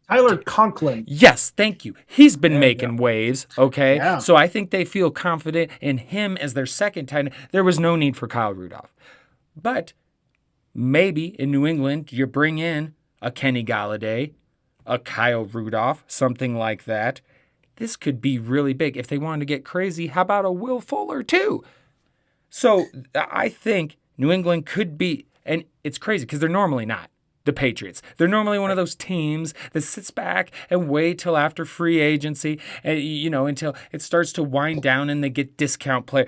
Tyler Conklin. Yes, thank you. He's been making waves, okay? Yeah. So I think they feel confident in him as their second tight end. There was no need for Kyle Rudolph. But maybe in New England, you bring in a Kenny Galladay, a Kyle Rudolph, something like that. This could be really big. If they wanted to get crazy, how about a Will Fuller too? So I think New England could be, and it's crazy because they're normally not the Patriots. They're normally one of those teams that sits back and wait till after free agency, and until it starts to wind down and they get discount play.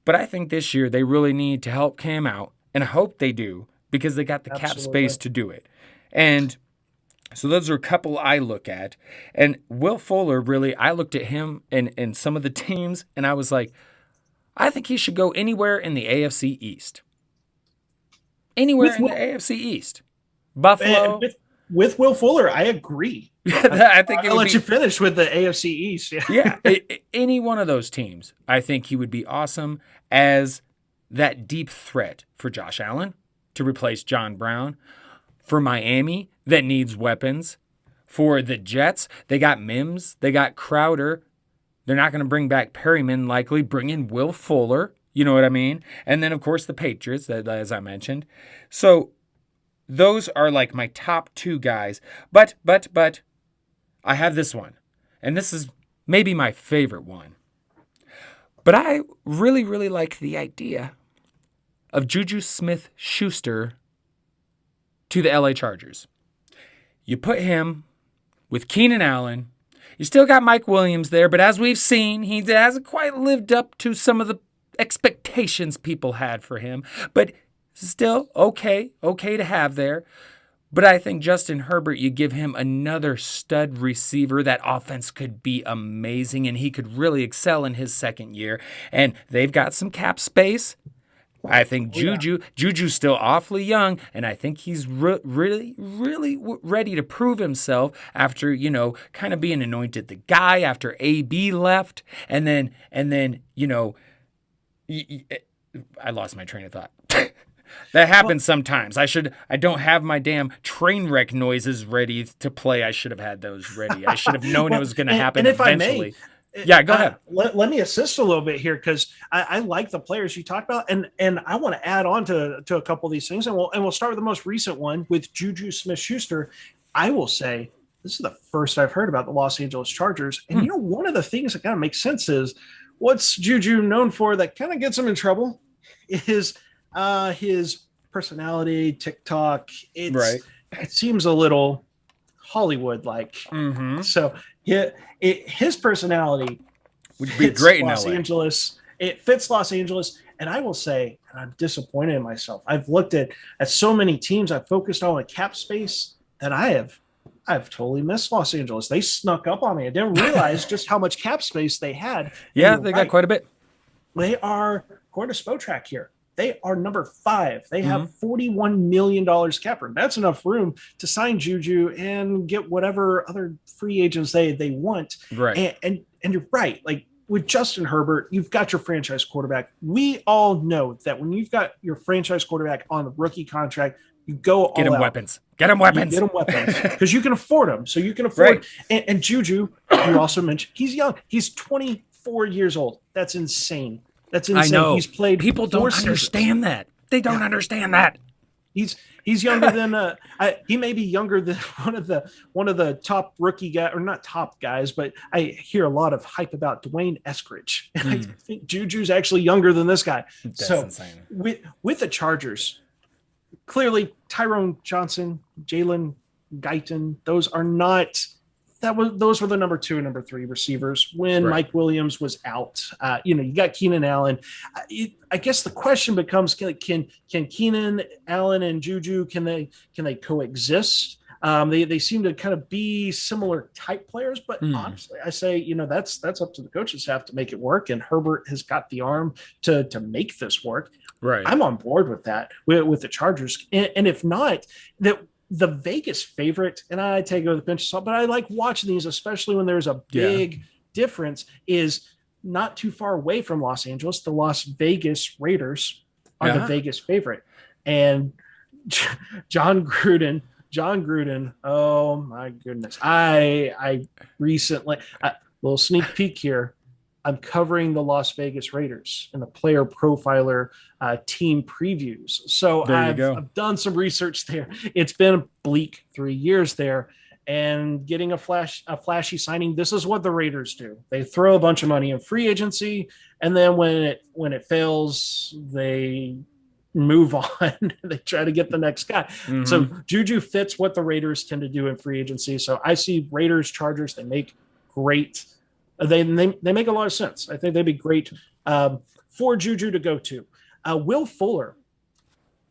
But I think this year they really need to help Cam out, and I hope they do because they got the cap space to do it. And so those are a couple I look at. And Will Fuller, really, I looked at him and some of the teams, and I was like, I think he should go anywhere in the AFC East. Anywhere in the AFC East. Buffalo. With Will Fuller, I agree. I think I'll let you finish with the AFC East. Yeah, any one of those teams, I think he would be awesome as that deep threat for Josh Allen to replace John Brown. For Miami, that needs weapons. For the Jets, they got Mims, they got Crowder. They're not going to bring back Perryman, likely. Bring in Will Fuller. You know what I mean? And then, of course, the Patriots, as I mentioned. So those are like my top two guys. But I have this one, and this is maybe my favorite one. But I really, really like the idea of Juju Smith-Schuster to the LA Chargers. You put him with Keenan Allen. You still got Mike Williams there, but as we've seen, he hasn't quite lived up to some of the expectations people had for him. But still okay to have there. But I think Justin Herbert, you give him another stud receiver. That offense could be amazing, and he could really excel in his second year. And they've got some cap space. I think Juju's still awfully young, and I think he's really ready to prove himself after, kind of being anointed the guy after AB left. And then I lost my train of thought. That happens sometimes. I don't have my damn train wreck noises ready to play. I should have had those ready. I should have known it was going to happen eventually. Yeah, go ahead. Let me assist a little bit here because I like the players you talked about, and I want to add on to a couple of these things, and we'll start with the most recent one with Juju Smith-Schuster. I will say this is the first I've heard about the Los Angeles Chargers, and one of the things that kind of makes sense is what's Juju known for that kind of gets him in trouble is his personality, TikTok. It seems a little Hollywood-like. Mm-hmm. So his personality would be great in Los LA. Angeles. It fits Los Angeles, and I will say, and I'm disappointed in myself. I've looked at so many teams. I've focused on a cap space that I've totally missed Los Angeles. They snuck up on me. I didn't realize just how much cap space they had. Yeah, they got quite a bit. They are, according to Spotrac here, they are number 5. They have $41 million cap room. That's enough room to sign Juju and get whatever other free agents they want. Right. And you're right. Like with Justin Herbert, you've got your franchise quarterback. We all know that when you've got your franchise quarterback on the rookie contract, you go all Get him out. weapons. Get him weapons. Get him weapons because you can afford them. So you can afford. Right. And Juju, you also mentioned he's young. He's 24 years old. That's insane. That's insane. I know. He's played. People don't understand that. They don't understand that. He's younger than he may be younger than one of the top rookie guys, or not top guys, but I hear a lot of hype about Dwayne Eskridge, and I think Juju's actually younger than this guy. That's insane. With the Chargers, clearly Tyrone Johnson, Jalen Guyton, those were the number 2 and number 3 receivers when Mike Williams was out. You got Keenan Allen. I guess the question becomes: Can Keenan Allen and Juju can they coexist? They seem to kind of be similar type players, but honestly, I say that's up to the coaching staff to make it work. And Herbert has got the arm to make this work. Right. I'm on board with that with the Chargers, and if not, that. The Vegas favorite, and I take it with a pinch of salt, but I like watching these, especially when there's a big difference, is not too far away from Los Angeles. The Las Vegas Raiders are the Vegas favorite. And John Gruden, oh my goodness. I recently, little sneak peek here, I'm covering the Las Vegas Raiders in the player profiler team previews. So I've done some research there. It's been a bleak 3 years there, and getting a flashy signing. This is what the Raiders do. They throw a bunch of money in free agency, and then when it fails, they move on. They try to get the next guy. Mm-hmm. So Juju fits what the Raiders tend to do in free agency. So I see Raiders, Chargers. They make great. They make a lot of sense. I think they'd be great for Juju to go to. Will Fuller,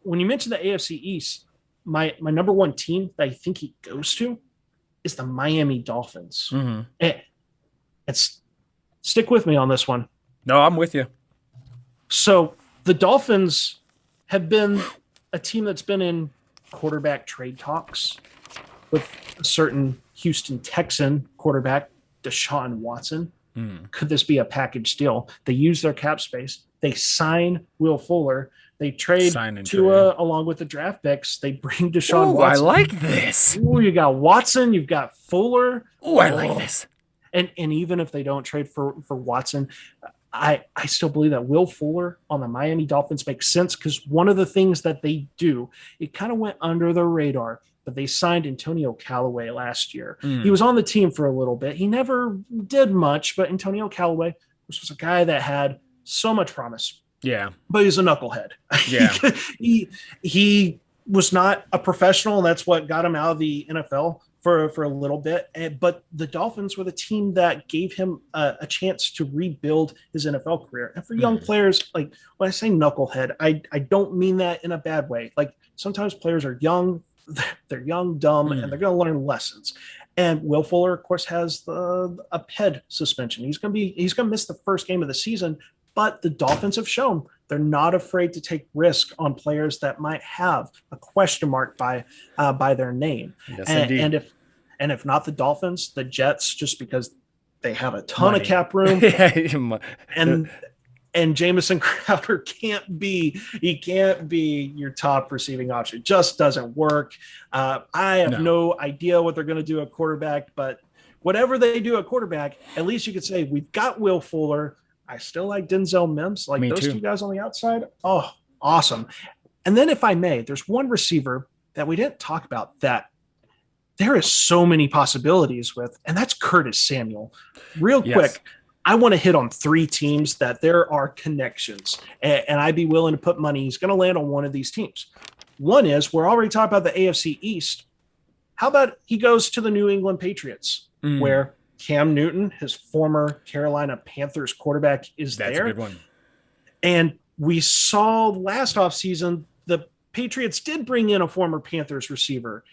when you mentioned the AFC East, my number 1 team that I think he goes to is the Miami Dolphins. Mm-hmm. And stick with me on this one. No, I'm with you. So the Dolphins have been a team that's been in quarterback trade talks with a certain Houston Texan quarterback, Deshaun Watson. Could this be a package deal? They use their cap space. They sign Will Fuller. They trade Tua along with the draft picks. They bring Deshaun Watson. I like this. Ooh, you got Watson. You've got Fuller. I like this. And even if they don't trade for Watson, I still believe that Will Fuller on the Miami Dolphins makes sense because one of the things that they do, it kind of went under the radar, but they signed Antonio Callaway last year. He was on the team for a little bit. He never did much, but Antonio Callaway was a guy that had so much promise. Yeah. But he's a knucklehead. Yeah. he was not a professional, and that's what got him out of the NFL for a little bit. But the Dolphins were the team that gave him a chance to rebuild his NFL career. And for young players, like when I say knucklehead, I don't mean that in a bad way. Like sometimes players are young, they're young, dumb, and they're going to learn lessons. And Will Fuller, of course, has a PED suspension. He's going to miss the first game of the season. But the Dolphins have shown they're not afraid to take risk on players that might have a question mark by their name. Yes, indeed. And if not the Dolphins, the Jets, just because they have a ton of cap room, and Jamison Crowder can't be your top receiving option. It just doesn't work. I have no idea what they're going to do at quarterback, but whatever they do at quarterback, at least you could say we've got Will Fuller. I still like Denzel Mims, like those two guys on the outside. Oh, awesome. And then if I may, there's one receiver that we didn't talk about that there is so many possibilities with, and that's Curtis Samuel. Real quick, I want to hit on 3 teams that there are connections, and I'd be willing to put money. He's going to land on one of these teams. One is, we're already talking about the AFC East. How about he goes to the New England Patriots, where Cam Newton, his former Carolina Panthers quarterback, is there. That's a good one. And we saw last offseason the Patriots did bring in a former Panthers receiver.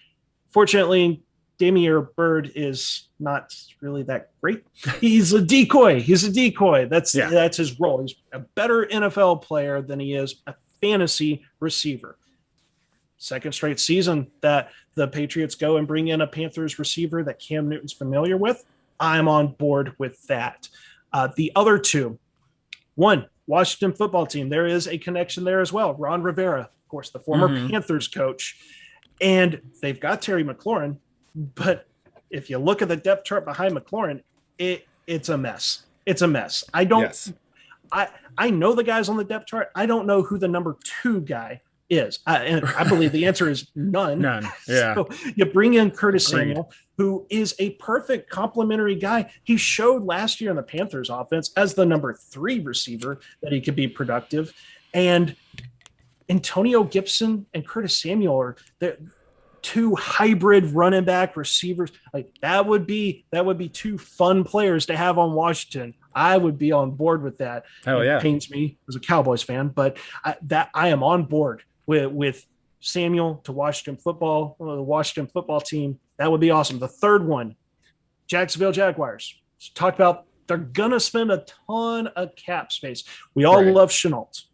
Fortunately, Damier Byrd is not really that great. He's a decoy. That's his role. He's a better NFL player than he is a fantasy receiver. Second straight season that the Patriots go and bring in a Panthers receiver that Cam Newton's familiar with. I'm on board with that. The other 2, one, Washington football team. There is a connection there as well. Ron Rivera, of course, the former Panthers coach. And they've got Terry McLaurin. But if you look at the depth chart behind McLaurin, it's a mess. It's a mess. I know the guys on the depth chart. I don't know who the number 2 guy is. And I believe the answer is none. Yeah. So you bring in Curtis Samuel, who is a perfect complementary guy. He showed last year in the Panthers offense as the number 3 receiver that he could be productive. And Antonio Gibson and Curtis Samuel are the 2 hybrid running back receivers. Like that would be 2 fun players to have on Washington. I would be on board with that. Hell yeah. It pains me as a Cowboys fan, but I am on board with Samuel to Washington football, the Washington football team. That would be awesome. The third one, Jacksonville Jaguars. Talked about they're going to spend a ton of cap space. We all love Shenault,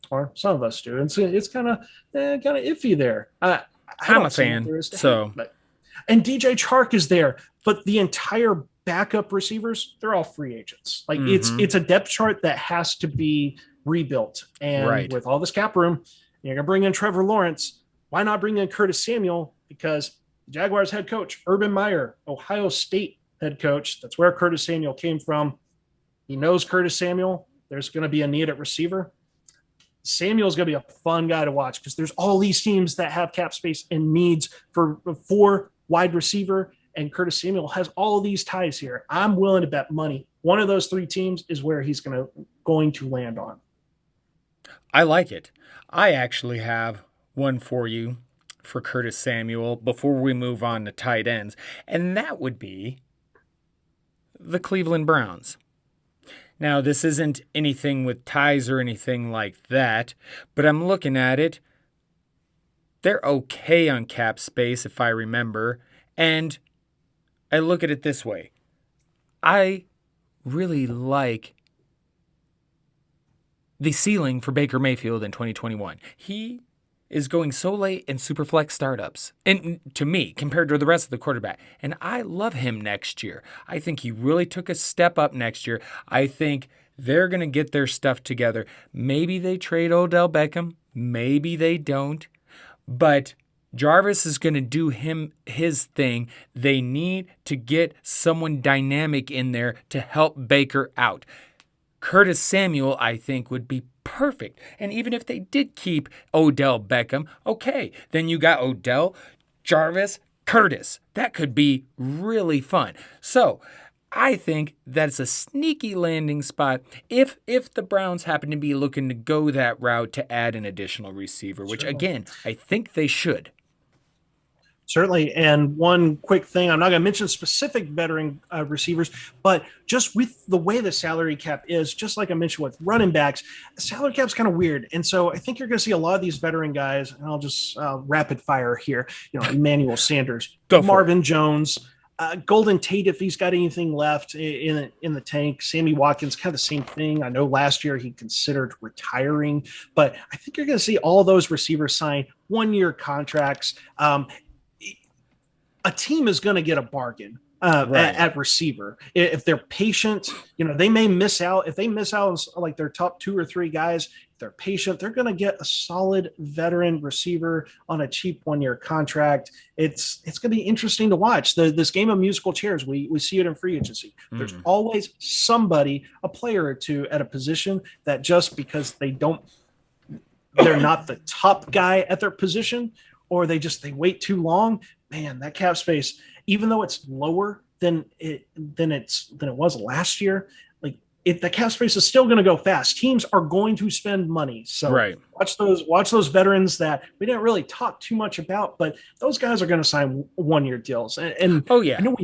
or some of us do. And so it's kind of iffy there. I'm a fan. And DJ Chark is there, but the entire backup receivers, they're all free agents. Like it's a depth chart that has to be rebuilt. And with all this cap room, you're going to bring in Trevor Lawrence. Why not bring in Curtis Samuel? Because the Jaguars head coach, Urban Meyer, Ohio State head coach, that's where Curtis Samuel came from. He knows Curtis Samuel. There's going to be a need at receiver. Samuel's going to be a fun guy to watch because there's all these teams that have cap space and needs for 4 wide receiver, and Curtis Samuel has all of these ties here. I'm willing to bet money. One of those 3 teams is where he's going to land on. I like it. I actually have one for you for Curtis Samuel before we move on to tight ends, and that would be the Cleveland Browns. Now, this isn't anything with ties or anything like that, but I'm looking at it. They're okay on cap space, if I remember, and I look at it this way. I really like the ceiling for Baker Mayfield in 2021. He is going so late in Superflex startups, and to me, compared to the rest of the quarterback. And I love him next year. I think he really took a step up next year. I think they're going to get their stuff together. Maybe they trade Odell Beckham. Maybe they don't. But Jarvis is going to do his thing. They need to get someone dynamic in there to help Baker out. Curtis Samuel, I think, would be perfect. And even if they did keep Odell Beckham, okay, then you got Odell, Jarvis, Curtis. That could be really fun. So I think that's a sneaky landing spot if the Browns happen to be looking to go that route to add an additional receiver, which, again, I think they should. Certainly. And one quick thing, I'm not going to mention specific veteran receivers, but just with the way the salary cap is, just like I mentioned with running backs, the salary cap's kind of weird. And so I think you're going to see a lot of these veteran guys, and I'll just rapid fire here, Emmanuel Sanders, Marvin Jones, Golden Tate, if he's got anything left in the tank. Sammy Watkins, kind of the same thing. I know last year he considered retiring, but I think you're going to see all those receivers sign 1-year contracts. A team is going to get a bargain at receiver if they're patient. They may miss out. If they miss out on like their top 2 or 3 guys, if they're patient, they're going to get a solid veteran receiver on a cheap 1-year contract. It's going to be interesting to watch. This game of musical chairs, we see it in free agency. There's always somebody, a player or two at a position that just because they're not the top guy at their position, or they wait too long. Man, that cap space, even though it's lower than it was last year, the cap space is still going to go fast. Teams are going to spend money. So watch those veterans that we didn't really talk too much about, but those guys are going to sign 1-year deals. And I know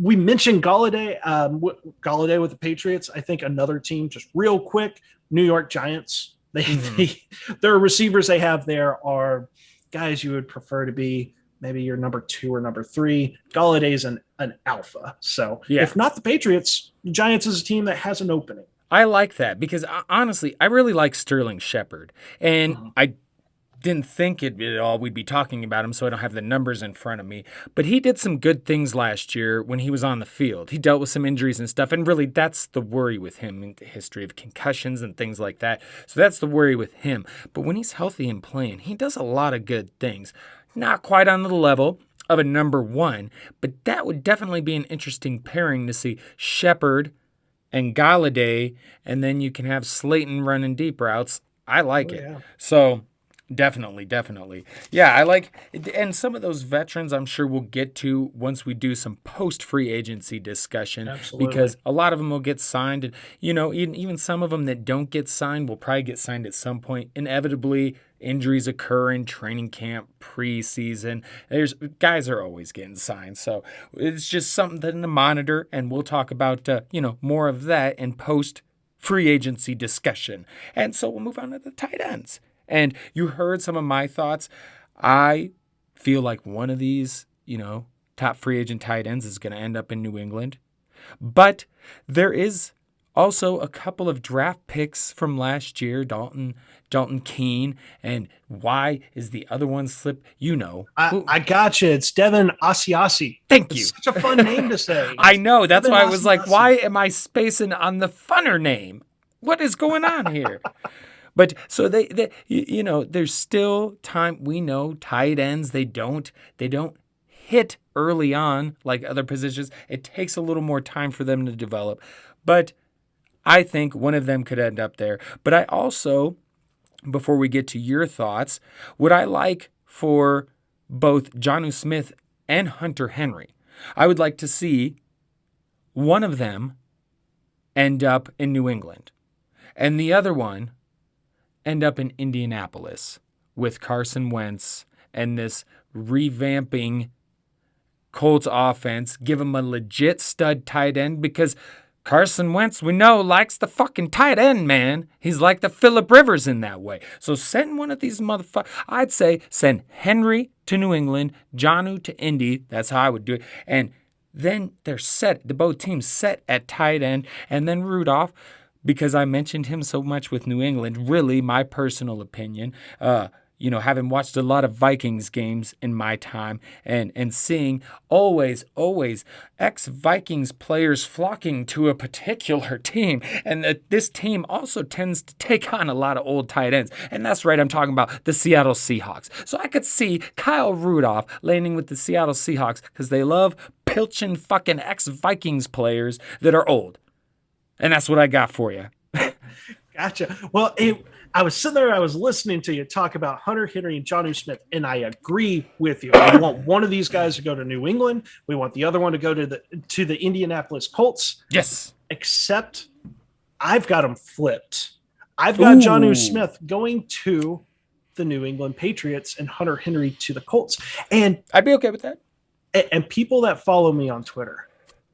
we mentioned Galladay with the Patriots. I think another team, just real quick, New York Giants. Their receivers they have there are guys you would prefer to be maybe your number 2 or number 3. Galladay's an alpha. So if not the Patriots, the Giants is a team that has an opening. I like that because honestly, I really like Sterling Shepard. And I didn't think it at all we'd be talking about him, so I don't have the numbers in front of me. But he did some good things last year when he was on the field. He dealt with some injuries and stuff, and really that's the worry with him in the history of concussions and things like that. So that's the worry with him. But when he's healthy and playing, he does a lot of good things. Not quite on the level of a number 1, but that would definitely be an interesting pairing to see Shepard and Galladay, and then you can have Slayton running deep routes. I like it. So definitely. Yeah, I like it. And some of those veterans I'm sure we'll get to once we do some post-free agency discussion. Absolutely. Because a lot of them will get signed. And, even some of them that don't get signed will probably get signed at some point. Inevitably, injuries occur in training camp, preseason. Guys are always getting signed. So it's just something to monitor, and we'll talk about, more of that in post-free agency discussion. And so we'll move on to the tight ends. And you heard some of my thoughts. I feel like one of these, top free agent tight ends is going to end up in New England. But there is also a couple of draft picks from last year, Dalton Keene. And why is the other one slip? I got you. It's Devin Asiasi. Thank you. It's such a fun name to say. I know. That's Devin why I was like, why am I spacing on the funner name? What is going on here? But so there's still time. We know tight ends, they don't hit early on like other positions. It takes a little more time for them to develop. But I think one of them could end up there. But I also, before we get to your thoughts, would I like for both Jonnu Smith and Hunter Henry, I would like to see one of them end up in New England and the other one end up in Indianapolis with Carson Wentz and this revamping Colts offense. Give him a legit stud tight end because Carson Wentz, we know, likes the fucking tight end, man. He's like the Phillip Rivers in that way. So send one of these motherfuckers. I'd say send Henry to New England, Jonnu to Indy. That's how I would do it. And then they're set. The both teams set at tight end. And then Rudolph, because I mentioned him so much with New England, really my personal opinion, having watched a lot of Vikings games in my time and seeing always ex-Vikings players flocking to a particular team. And this team also tends to take on a lot of old tight ends. And that's right, I'm talking about the Seattle Seahawks. So I could see Kyle Rudolph landing with the Seattle Seahawks because they love pilching fucking ex-Vikings players that are old. And that's what I got for you. Gotcha. Well, I was sitting there, I was listening to you talk about Hunter Henry and Jonnu Smith, and I agree with you. We want one of these guys to go to New England. We want the other one to go to the Indianapolis Colts. Yes. Except I've got them flipped. I've got Jonnu Smith going to the New England Patriots and Hunter Henry to the Colts. And I'd be okay with that. And people that follow me on Twitter,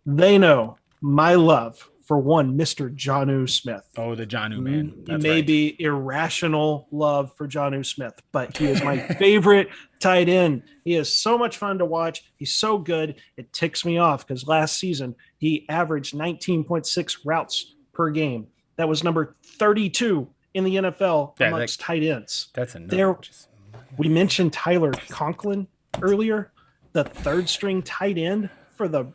they know my love for one Mr. Jonnu Smith. Oh, the Jonnu man. That's may be irrational love for Jonnu Smith, but he is my favorite tight end. He is so much fun to watch. He's so good. It ticks me off because last season he averaged 19.6 routes per game. That was number 32 in the NFL amongst tight ends. That's enough. We mentioned Tyler Conklin earlier, the third string tight end for the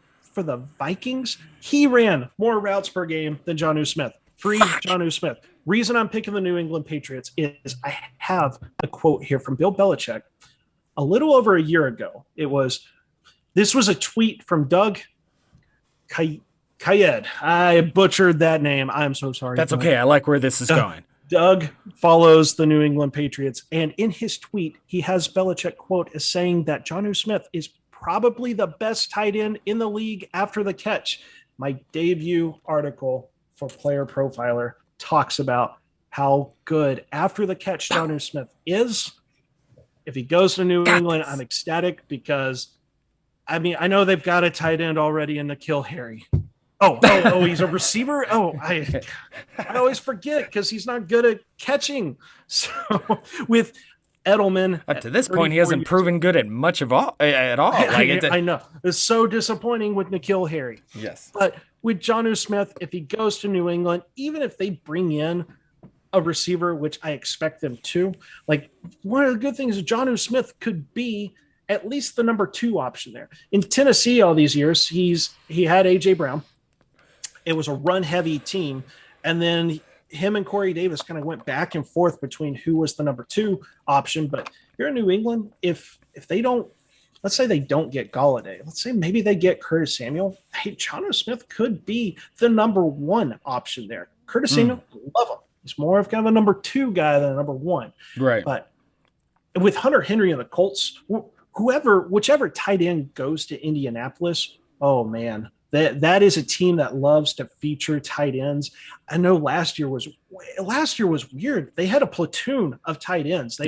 Vikings. He ran more routes per game than Jonnu Smith. Jonnu Smith. Reason I'm picking the New England Patriots is I have a quote here from Bill Belichick a little over a year ago. This was a tweet from Doug Kayed. I butchered that name. I'm so sorry. That's okay. I like where this is going. Doug follows the New England Patriots, and in his tweet, he has Belichick quote as saying that Jonnu Smith is probably the best tight end in the league after the catch. My debut article for Player Profiler talks about how good after the catch Jonnu Smith is. If he goes to New England, I'm ecstatic because, I know they've got a tight end already in N'Keal Harry. Oh, he's a receiver? I always forget because he's not good at catching. So with Edelman. Up to this point, he hasn't proven good at much at all. I know. It's so disappointing with N'Keal Harry. Yes. But with Jonnu Smith, if he goes to New England, even if they bring in a receiver, which I expect them to, one of the good things is Jonnu Smith could be at least the number 2 option there. In Tennessee all these years, he had A.J. Brown. It was a run-heavy team. And then him and Corey Davis kind of went back and forth between who was the number 2 option. But here in New England, if they don't, let's say they don't get Galladay, let's say maybe they get Curtis Samuel, Jonnu Smith could be the number 1 option there. Curtis Samuel, love him. He's more of kind of a number 2 guy than a number 1. Right. But with Hunter Henry and the Colts, whichever tight end goes to Indianapolis, oh man, that is a team that loves to feature tight ends. I know last year was weird. They had a platoon of tight ends.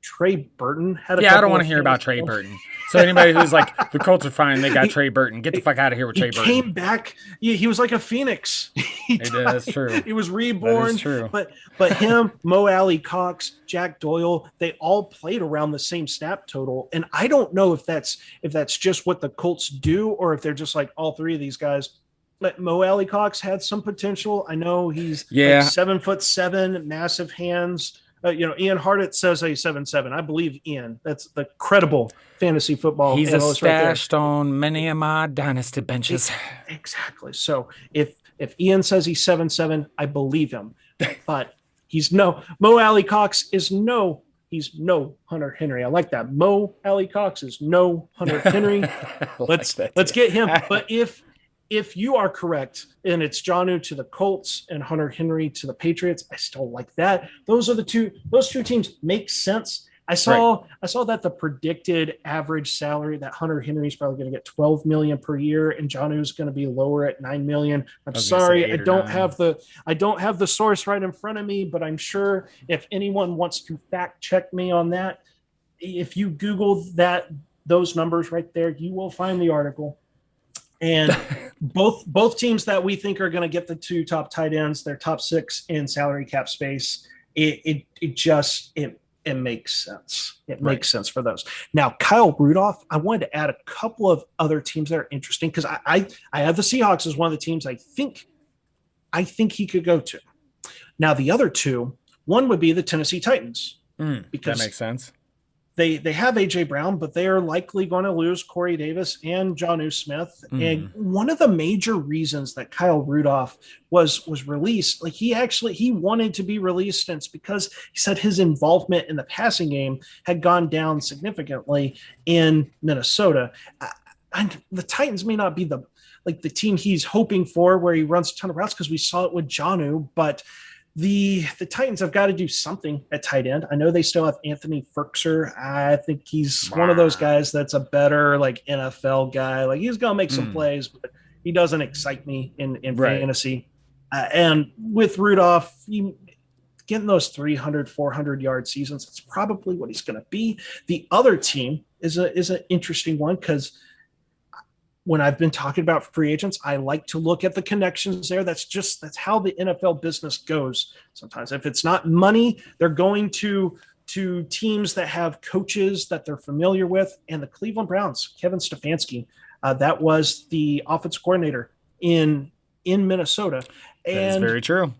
Trey Burton had a I don't want to hear about Trey Burton. So anybody who's like, the Colts are fine, they got Trey Burton. Get the fuck out of here with Trey Burton. He came back. He was like a phoenix. That's true. He was reborn. That is true. But him, Mo Alley Cox, Jack Doyle, they all played around the same snap total. And I don't know if that's just what the Colts do or if they're just like all 3 of these guys. But Mo Alley Cox had some potential. I know he's 7'7", massive hands. Ian Hardett says a 7'7". I believe Ian. That's the credible fantasy football. He's stashed on many of my dynasty benches. Exactly. So if Ian says he's 7'7", I believe him. But Mo Alley Cox is he's no Hunter Henry. I like that. Mo Alley Cox is no Hunter Henry. Let's get him. But if you are correct and it's Jonnu to the Colts and Hunter Henry to the Patriots, I still like that. Those 2 teams make sense. I saw that the predicted average salary that Hunter Henry is probably going to get $12 million per year and Jonnu is going to be lower at $9 million. I'm sorry, I don't have the source right in front of me, but I'm sure if anyone wants to fact check me on that, if you Google those numbers right there, you will find the article. And both teams that we think are going to get the 2 top tight ends, they're top 6 in salary cap space. It makes sense. It makes sense for those. Now, Kyle Rudolph, I wanted to add a couple of other teams that are interesting because I have the Seahawks as one of the teams I think he could go to. Now, the other 2, one would be the Tennessee Titans. Because that makes sense. They have A.J. Brown, but they are likely going to lose Corey Davis and Jonnu Smith. And one of the major reasons that Kyle Rudolph was released, he wanted to be released, and it's because he said his involvement in the passing game had gone down significantly in Minnesota. And the Titans may not be the team he's hoping for where he runs a ton of routes because we saw it with Jonnu, but The Titans have got to do something at tight end. I know they still have Anthony Firkser. I think he's one of those guys that's a better like NFL guy. Like he's gonna make some plays, but he doesn't excite me in Right. fantasy. And with Rudolph, getting those 300, 400-yard seasons, it's probably what he's going to be. The other team is an interesting one because when I've been talking about free agents, I like to look at the connections there. That's how the NFL business goes. Sometimes if it's not money, they're going to teams that have coaches that they're familiar with. And the Cleveland Browns, Kevin Stefanski, that was the offensive coordinator in Minnesota. That is very true.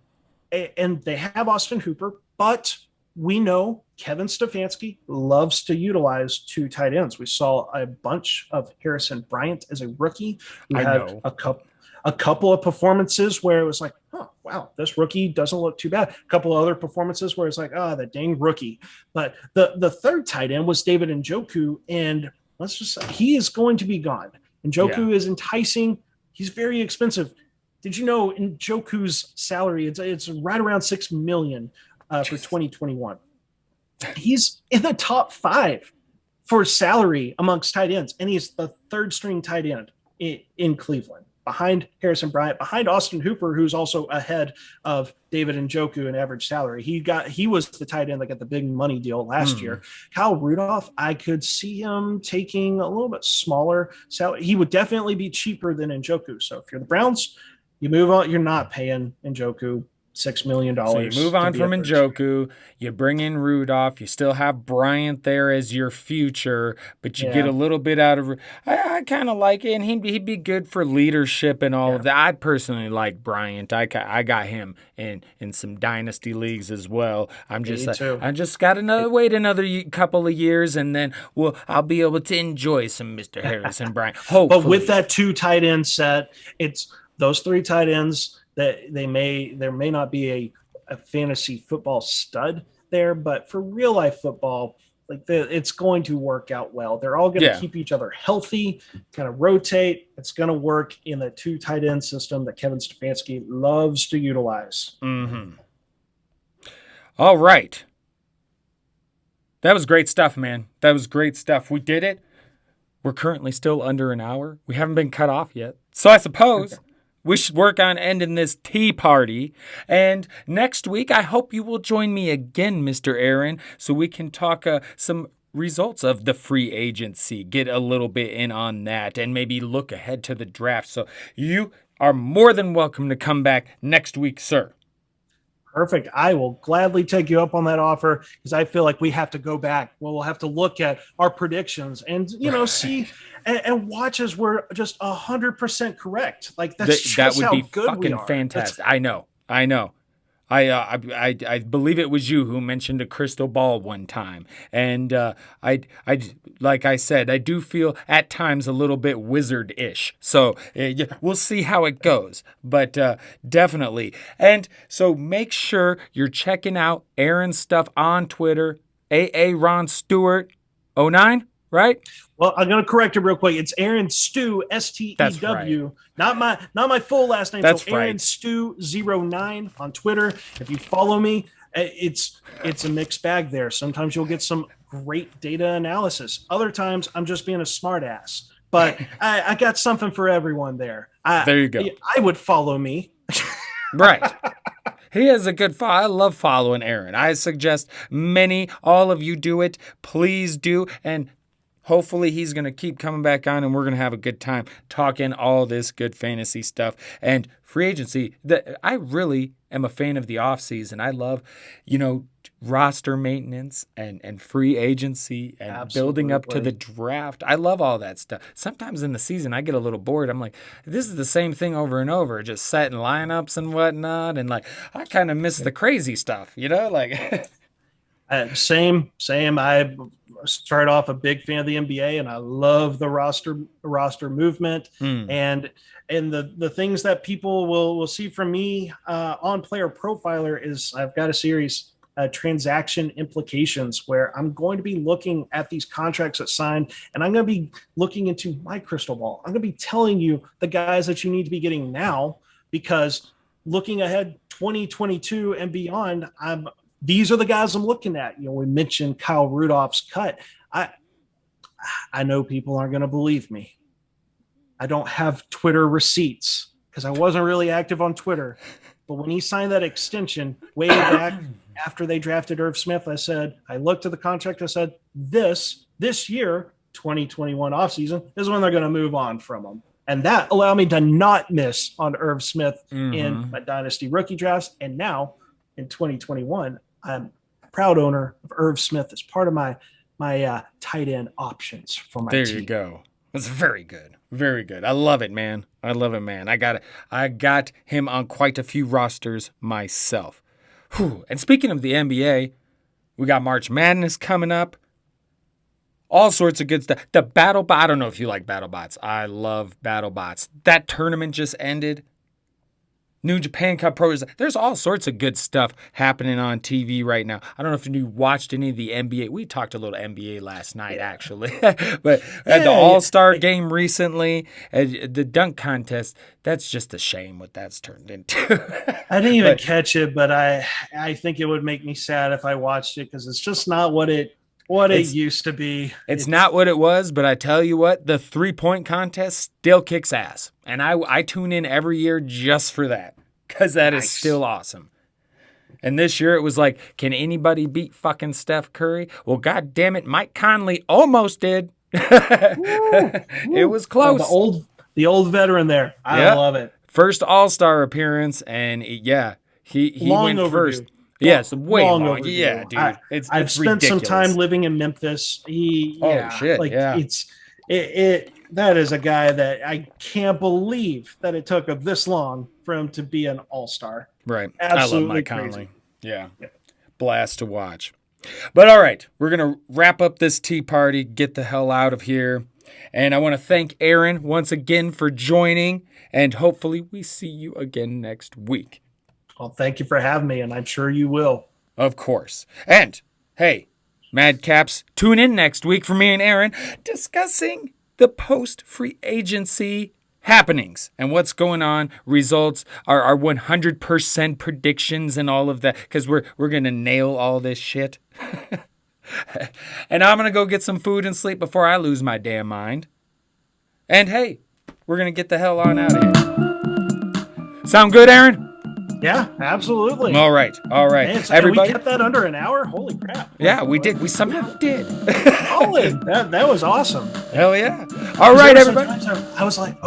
And they have Austin Hooper, but we know Kevin Stefanski loves to utilize two tight ends. We saw a bunch of Harrison Bryant as a rookie. We had a couple of performances where it was like, oh, wow, this rookie doesn't look too bad. A couple of other performances where it's like, oh, that dang rookie. But the third tight end was David Njoku, and let's just say he is going to be gone. Njoku is enticing. He's very expensive. Did you know Njoku's salary? It's right around $6 million for 2021. He's in the top 5 for salary amongst tight ends, and he's the third string tight end in Cleveland, behind Harrison Bryant, behind Austin Hooper, who's also ahead of David Njoku in average salary. He was the tight end that got the big money deal last year. Kyle Rudolph, I could see him taking a little bit smaller salary. He would definitely be cheaper than Njoku. So if you're the Browns, you move on. You're not paying Njoku $6 million. So you move on from Njoku, you bring in Rudolph, you still have Bryant there as your future, but you get a little bit out of. I kind of like it, and he'd be good for leadership and all of that. I personally like Bryant. I got him in some dynasty leagues as well. I just got to wait another couple of years, and then I'll be able to enjoy some Mr. Harrison Bryant. Hopefully. But with that 2 tight end set, it's those 3 tight ends. That there may not be a fantasy football stud there, but for real life football, it's going to work out well. They're all going to keep each other healthy, kind of rotate. It's going to work in the 2 tight end system that Kevin Stefanski loves to utilize. Mm-hmm. All right. That was great stuff, man. That was great stuff. We did it. We're currently still under an hour. We haven't been cut off yet. So I suppose we should work on ending this tea party. And next week, I hope you will join me again, Mr. Aaron, so we can talk some results of the free agency, get a little bit in on that, and maybe look ahead to the draft. So you are more than welcome to come back next week, sir. Perfect. I will gladly take you up on that offer because I feel like we have to go back. We'll have to look at our predictions and, see and watch as we're just 100% correct. Like that would be fucking fantastic. I know. I believe it was you who mentioned a crystal ball one time, and I like I said, I do feel at times a little bit wizard-ish. So we'll see how it goes, but definitely. And so make sure you're checking out Aaron's stuff on Twitter, Ron Stewart 09, right? Well, I'm going to correct it real quick. It's Aaron Stew, STEW, not my full last name. That's so Aaron Stew 09 on Twitter. If you follow me, it's a mixed bag there. Sometimes you'll get some great data analysis. Other times I'm just being a smart ass. But I got something for everyone there. There you go. I would follow me. Right. He has a good follow. I love following Aaron. I suggest all of you do it. Please do. And hopefully he's going to keep coming back on, and we're going to have a good time talking all this good fantasy stuff and free agency. I really am a fan of the offseason. I love, roster maintenance and free agency and building up to the draft. I love all that stuff. Sometimes in the season, I get a little bored. I'm like, this is the same thing over and over, just setting lineups and whatnot. And I kind of miss the crazy stuff, Same. I started off a big fan of the NBA, and I love the roster movement and the things that people will see from me on Player Profiler is I've got a series, transaction implications, where I'm going to be looking at these contracts that signed, and I'm going to be looking into my crystal ball. I'm going to be telling you the guys that you need to be getting now, because looking ahead 2022 and beyond, these are the guys I'm looking at. We mentioned Kyle Rudolph's cut. I know people aren't going to believe me. I don't have Twitter receipts because I wasn't really active on Twitter. But when he signed that extension way back after they drafted Irv Smith, I looked at the contract. I said, this year, 2021 offseason, is when they're going to move on from him. And that allowed me to not miss on Irv Smith in my Dynasty rookie drafts. And now in 2021, I'm a proud owner of Irv Smith as part of my tight end options for my team. There you go. That's very good. Very good. I love it, man. I got him on quite a few rosters myself. Whew. And speaking of the NBA, we got March Madness coming up. All sorts of good stuff. The BattleBot. I don't know if you like BattleBots. I love BattleBots. That tournament just ended. New Japan Cup Pro. There's all sorts of good stuff happening on TV right now. I don't know if you watched any of the NBA. We talked a little NBA last night, actually. But at the All-Star game recently, the dunk contest, that's just a shame what that's turned into. I didn't even catch it, but I think it would make me sad if I watched it because it's just not what it used to be. It's not what it was, but I tell you what, the 3-point contest still kicks ass. And I tune in every year just for that, because that is still awesome. And this year it was like, can anybody beat fucking Steph Curry? Well, God damn it, Mike Conley almost did. It was close. The old veteran there. I love it. First All-Star appearance, and he went overdue. First. Yes, way long. Overdue. Yeah, dude. I've spent some time living in Memphis. That is a guy that I can't believe that it took this long for him to be an all-star. Right. Absolutely I love Mike crazy. Conley. Yeah. Blast to watch. But all right, we're going to wrap up this tea party, get the hell out of here. And I want to thank Aaron once again for joining, and hopefully we see you again next week. Well, thank you for having me, and I'm sure you will. Of course. And, hey, Madcaps, tune in next week for me and Aaron discussing the post-free agency happenings and what's going on, results, our 100% predictions and all of that, because we're going to nail all this shit. And I'm going to go get some food and sleep before I lose my damn mind. And, hey, we're going to get the hell on out of here. Sound good, Aaron? Yeah, absolutely. All right. Man, everybody, we kept that under an hour. Holy crap! Yeah, we did. We somehow did. Colin, that was awesome. Hell yeah! All right, everybody. I was like,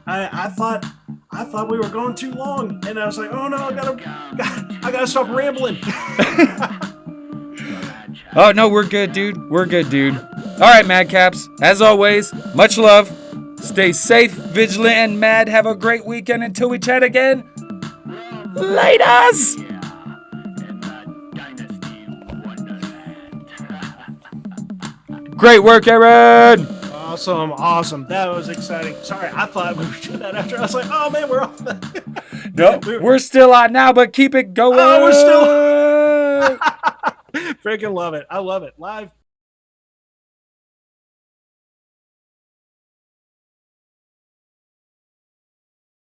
I thought we were going too long, and I was like, oh no, I gotta stop rambling. Oh no, we're good, dude. We're good, dude. All right, Madcaps. As always, much love. Stay safe, vigilant, and mad. Have a great weekend until we chat again. Laters! Great work, Aaron! Awesome. That was exciting. Sorry, I thought we were doing that after. I was like, oh man, we're off. No, we're still on now, but keep it going. Oh, we're still. Freaking love it. I love it. Live